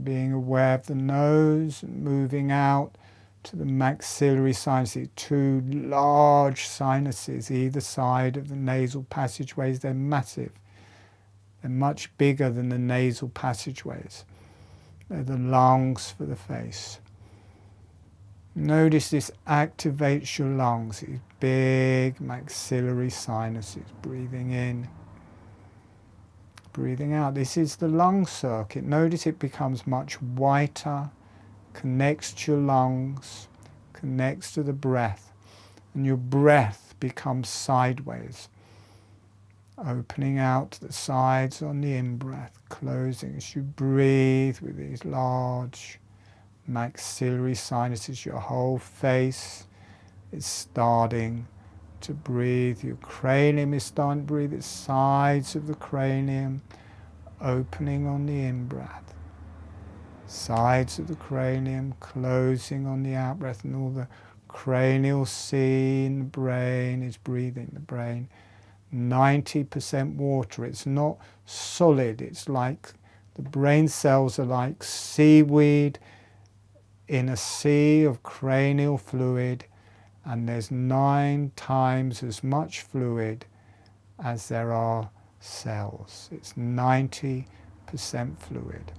Being aware of the nose and moving out to the maxillary sinuses, two large sinuses either side of the nasal passageways. They're massive. They're much bigger than the nasal passageways. They're the lungs for the face. Notice this activates your lungs, these big maxillary sinuses. Breathing in, breathing out. This is the lung circuit. Notice it becomes much whiter, connects to your lungs, connects to the breath, and your breath becomes sideways, opening out to the sides on the in-breath, closing as you breathe with these large maxillary sinuses. Your whole face is starting to breathe. Your cranium is starting to breathe. The sides of the cranium opening on the in-breath. Sides of the cranium closing on the out-breath, and all the cranial sea in the brain is breathing. The brain, 90% water. It's not solid. It's like the brain cells are like seaweed in a sea of cranial fluid, and there's 9 times as much fluid as there are cells. It's 90% fluid.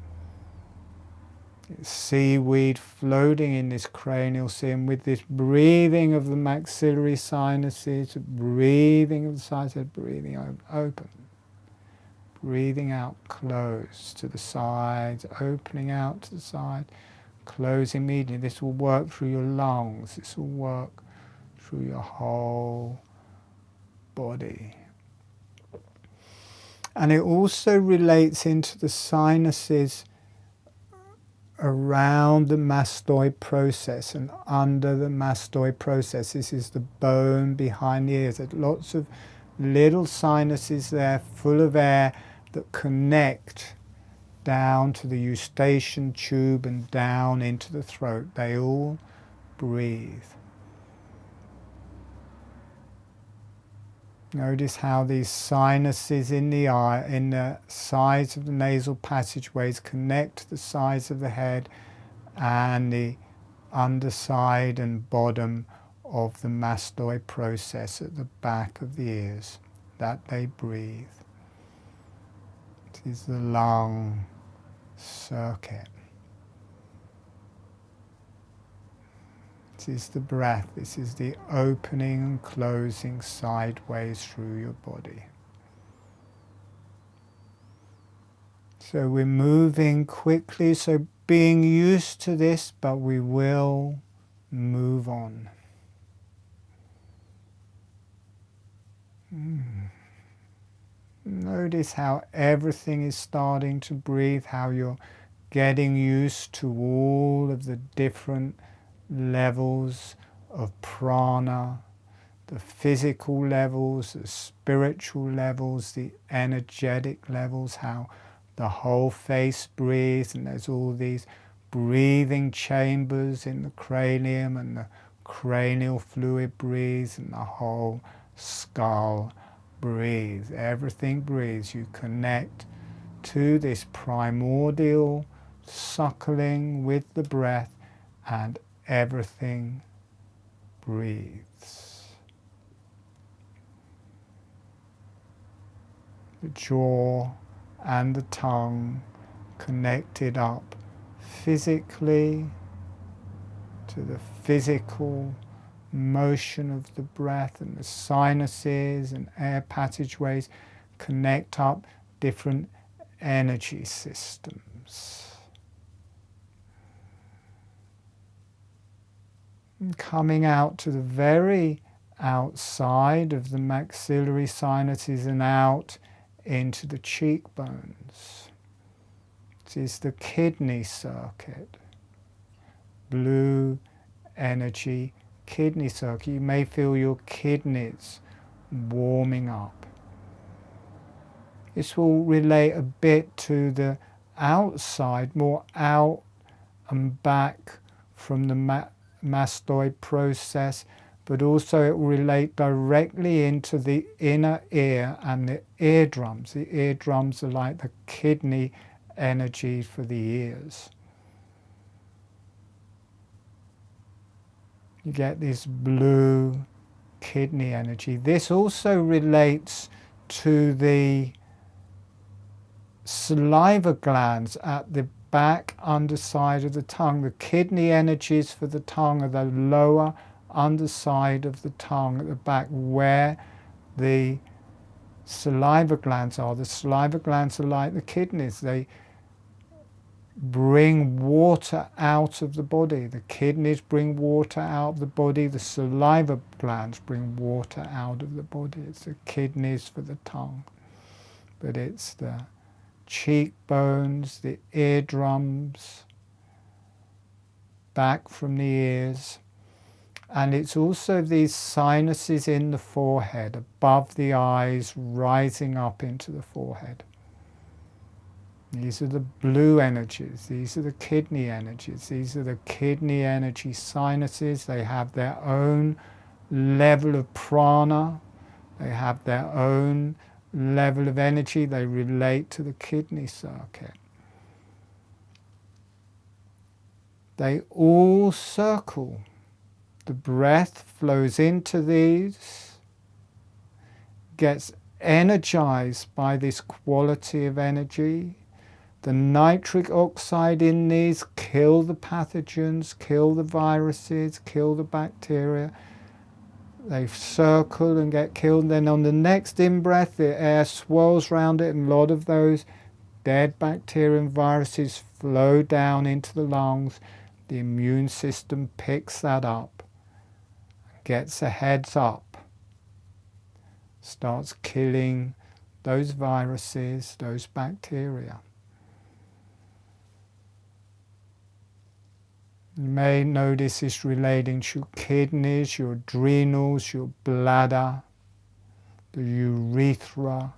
It's seaweed floating in this cranial sea, and with this breathing of the maxillary sinuses, breathing of the sinuses, breathing open, breathing out close to the sides, opening out to the side, closing immediately. This will work through your lungs, this will work through your whole body. And it also relates into the sinuses around the mastoid process and under the mastoid process. This is the bone behind the ears. There's lots of little sinuses there full of air that connect down to the eustachian tube and down into the throat. They all breathe. Notice how these sinuses in the eye, in the sides of the nasal passageways, connect to the sides of the head and the underside and bottom of the mastoid process at the back of the ears, that they breathe. This is the lung circuit. This is the breath. This is the opening and closing sideways through your body. So we're moving quickly, so being used to this, but we will move on. Notice how everything is starting to breathe, how you're getting used to all of the different levels of prana, the physical levels, the spiritual levels, the energetic levels, how the whole face breathes, and there's all these breathing chambers in the cranium, and the cranial fluid breathes, and the whole skull breathes. Everything breathes. You connect to this primordial suckling with the breath, and everything breathes. The jaw and the tongue connected up physically to the physical motion of the breath, and the sinuses and air passageways connect up different energy systems. Coming out to the very outside of the maxillary sinuses and out into the cheekbones. This is the kidney circuit. Blue energy kidney circuit. You may feel your kidneys warming up. This will relate a bit to the outside, more out and back from the mastoid process, but also it will relate directly into the inner ear and the eardrums. The eardrums are like the kidney energy for the ears. You get this blue kidney energy. This also relates to the saliva glands at the back underside of the tongue. The kidney energies for the tongue are the lower underside of the tongue at the back, where the saliva glands are. The saliva glands are like the kidneys. They bring water out of the body. The kidneys bring water out of the body. The saliva glands bring water out of the body. It's the kidneys for the tongue, but it's the cheekbones, the eardrums, back from the ears, and it's also these sinuses in the forehead, above the eyes, rising up into the forehead. These are the blue energies, these are the kidney energies, these are the kidney energy sinuses. They have their own level of prana, they have their own level of energy, they relate to the kidney circuit. They all circle The breath flows into these, gets energized by this quality of energy. The nitric oxide in these kill the pathogens, kill the viruses, kill the bacteria. They circle and get killed. Then on the next in-breath, the air swirls around it, and a lot of those dead bacteria and viruses flow down into the lungs. The immune system picks that up, gets a heads up, starts killing those viruses, those bacteria. You may notice this relating to your kidneys, your adrenals, your bladder, the urethra,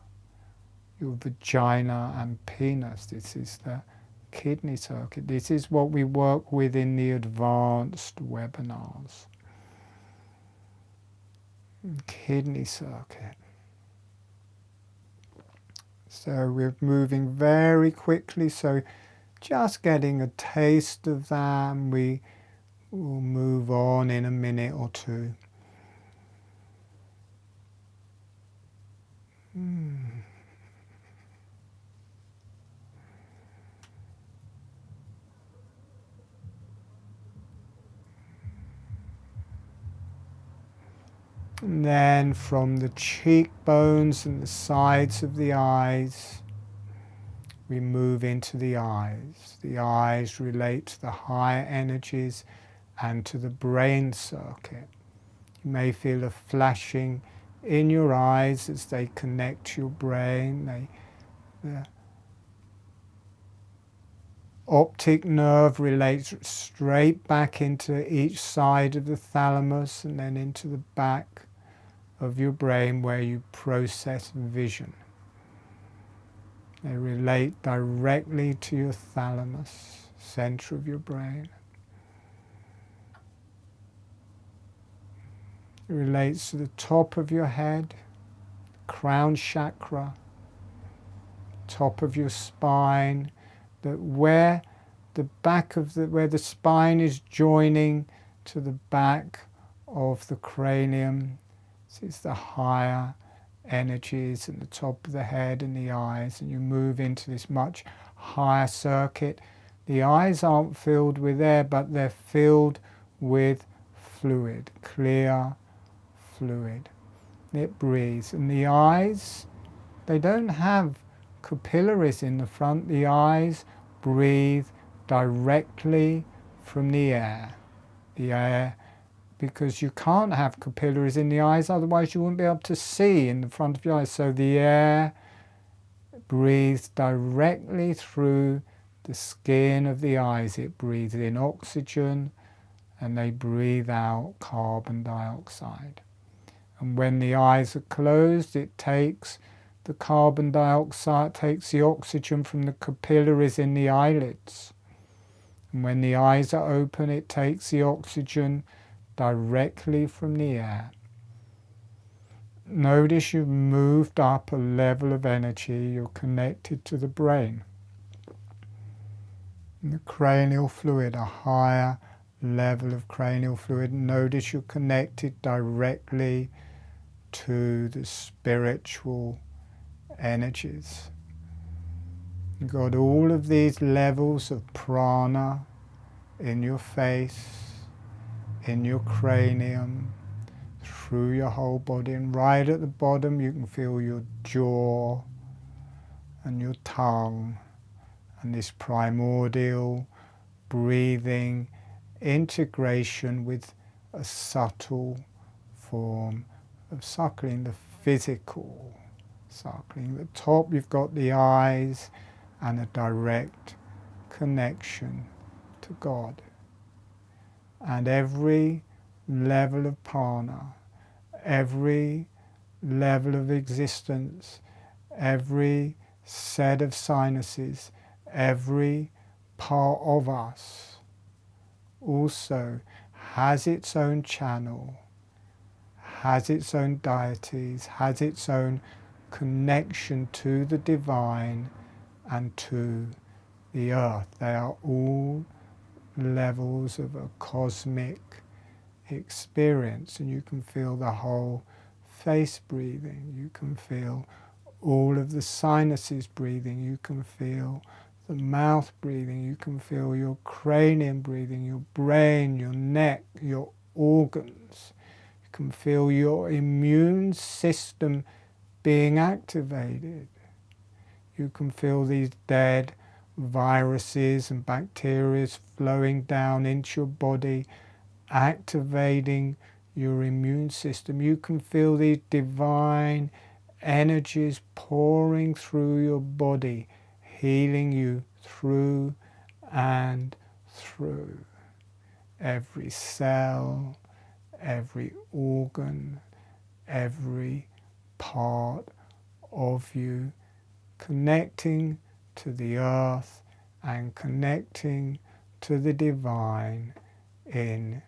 your vagina and penis. This is the kidney circuit. This is what we work with in the advanced webinars. Kidney circuit. So we're moving very quickly, so just getting a taste of that, and we will move on in a minute or two. And then from the cheekbones and the sides of the eyes, we move into the eyes. The eyes relate to the higher energies and to the brain circuit. You may feel a flashing in your eyes as they connect to your brain. The optic nerve relates straight back into each side of the thalamus and then into the back of your brain where you process vision. They relate directly to your thalamus, center of your brain. It relates to the top of your head, crown chakra, top of your spine, that where the back of where the spine is joining to the back of the cranium. This is the higher energies at the top of the head and the eyes, and you move into this much higher circuit. The eyes aren't filled with air, but they're filled with fluid, clear fluid. It breathes. And the eyes, they don't have capillaries in the front. The eyes breathe directly from the air. The air, because you can't have capillaries in the eyes, otherwise you wouldn't be able to see in the front of your eyes. So the air breathes directly through the skin of the eyes. It breathes in oxygen and they breathe out carbon dioxide. And when the eyes are closed, it takes the carbon dioxide, takes the oxygen from the capillaries in the eyelids. And when the eyes are open, it takes the oxygen directly from the air. Notice you've moved up a level of energy. You're connected to the brain. And the cranial fluid, a higher level of cranial fluid. Notice you're connected directly to the spiritual energies. You've got all of these levels of prana in your face, in your cranium, through your whole body, and right at the bottom you can feel your jaw and your tongue and this primordial breathing integration with a subtle form of suckling, the physical suckling. At the top you've got the eyes and a direct connection to God. And every level of prana, every level of existence, every set of sinuses, every part of us also has its own channel, has its own deities, has its own connection to the divine and to the earth. They are all levels of a cosmic experience, and you can feel the whole face breathing. You can feel all of the sinuses breathing. You can feel the mouth breathing. You can feel your cranium breathing, your brain, your neck, your organs. You can feel your immune system being activated. You can feel these dead viruses and bacteria flowing down into your body, activating your immune system. You can feel these divine energies pouring through your body, healing you through and through. Every cell, every organ, every part of you, connecting to the earth and connecting to the divine in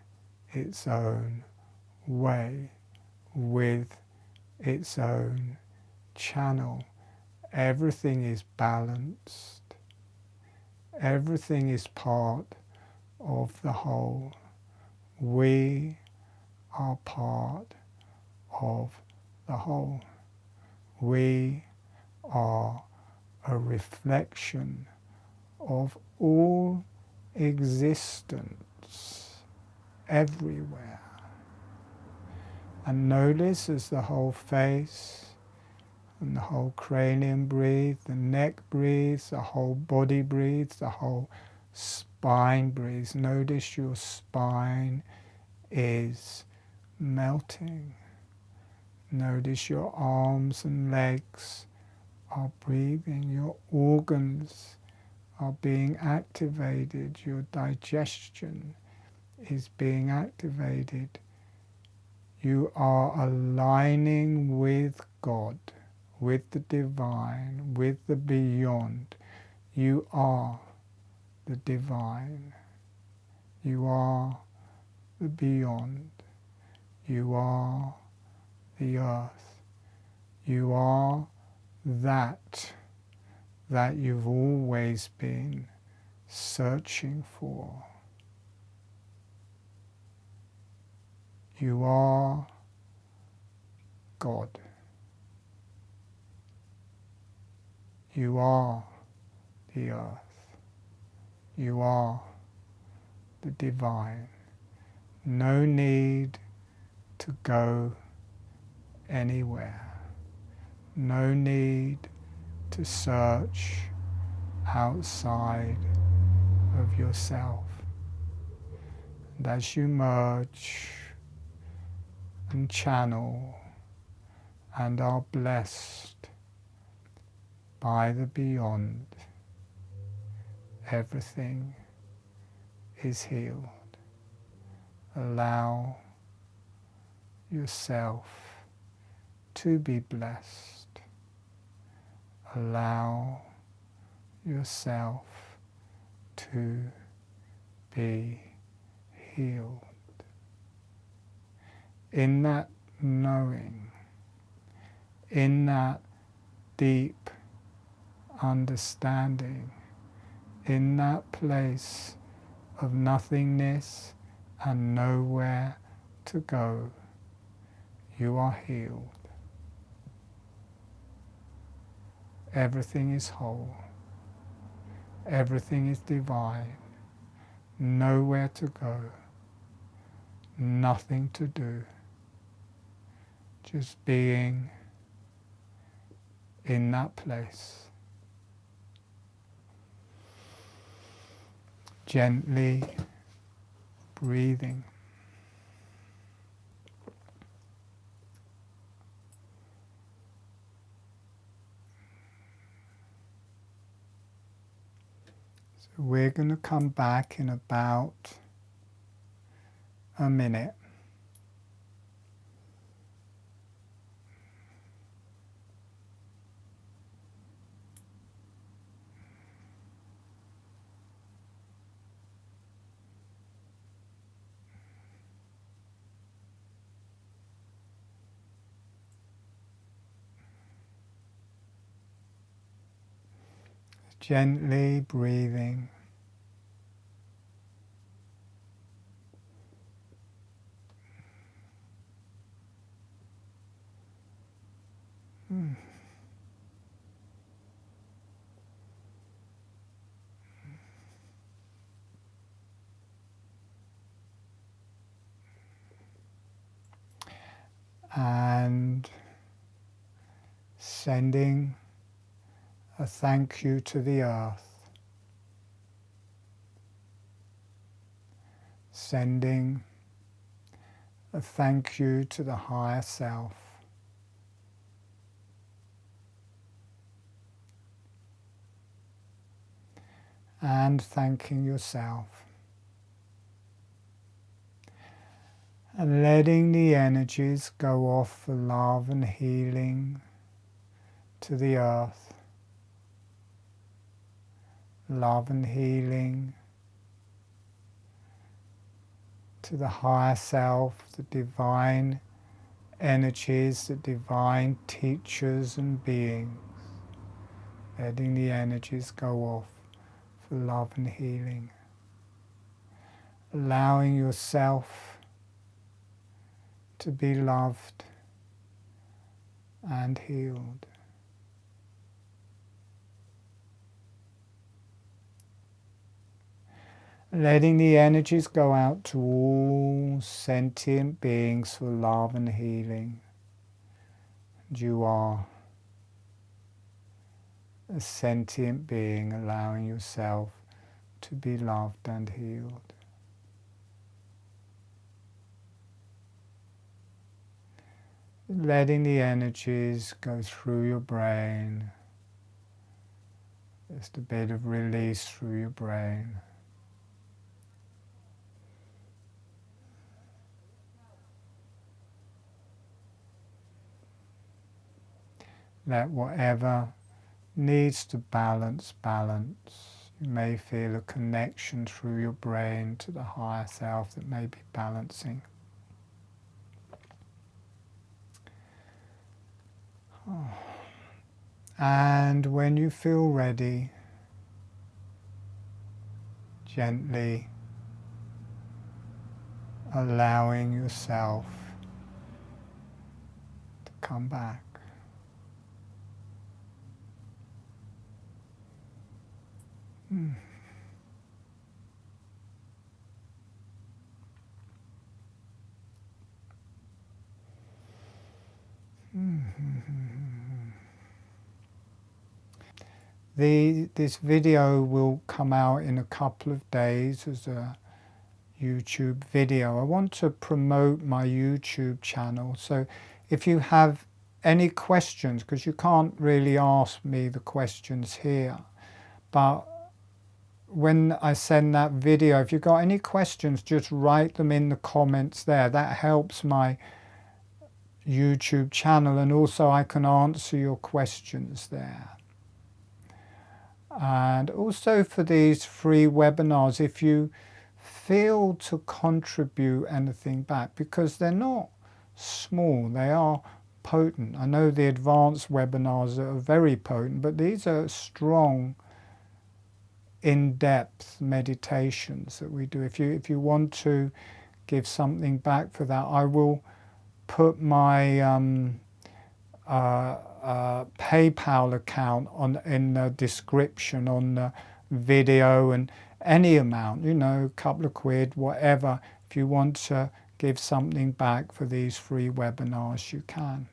its own way, with its own channel. Everything is balanced. Everything is part of the whole. We are part of the whole. We are a reflection of all existence everywhere. And notice as the whole face and the whole cranium breathes, the neck breathes, the whole body breathes, the whole spine breathes. Notice your spine is melting. Notice your arms and legs are breathing. Your organs are being activated. Your digestion is being activated. You are aligning with God, with the divine, with the beyond. You are the divine. You are the beyond. You are the earth. You are that you've always been searching for. You are God. You are the earth. You are the divine. No need to go anywhere. No need to search outside of yourself. And as you merge and channel and are blessed by the beyond, everything is healed. Allow yourself to be blessed. Allow yourself to be healed. In that knowing, in that deep understanding, in that place of nothingness and nowhere to go, you are healed. Everything is whole. Everything is divine. Nowhere to go. Nothing to do. Just being in that place. Gently breathing. So we're going to come back in about a minute. Gently breathing. and sending a thank you to the earth, sending a thank you to the higher self, and thanking yourself, and letting the energies go off for love and healing to the earth, love and healing to the higher self, the divine energies, the divine teachers and beings, letting the energies go off for love and healing, allowing yourself to be loved and healed. Letting the energies go out to all sentient beings for love and healing. And you are a sentient being, allowing yourself to be loved and healed. Letting the energies go through your brain. Just a bit of release through your brain. Let whatever needs to balance. You may feel a connection through your brain to the higher self that may be balancing. And when you feel ready, gently allowing yourself to come back. This video will come out in a couple of days as a YouTube video. I want to promote my YouTube channel, so if you have any questions, because you can't really ask me the questions here, but when I send that video, if you've got any questions, just write them in the comments there. That helps my YouTube channel, and also I can answer your questions there. And also for these free webinars, if you feel to contribute anything back, because they're not small, they are potent. I know the advanced webinars are very potent, but these are strong, in-depth meditations that we do. If you want to give something back for that, I will put my PayPal account in the description on the video, and any amount, a couple of quid, whatever, if you want to give something back for these free webinars, you can.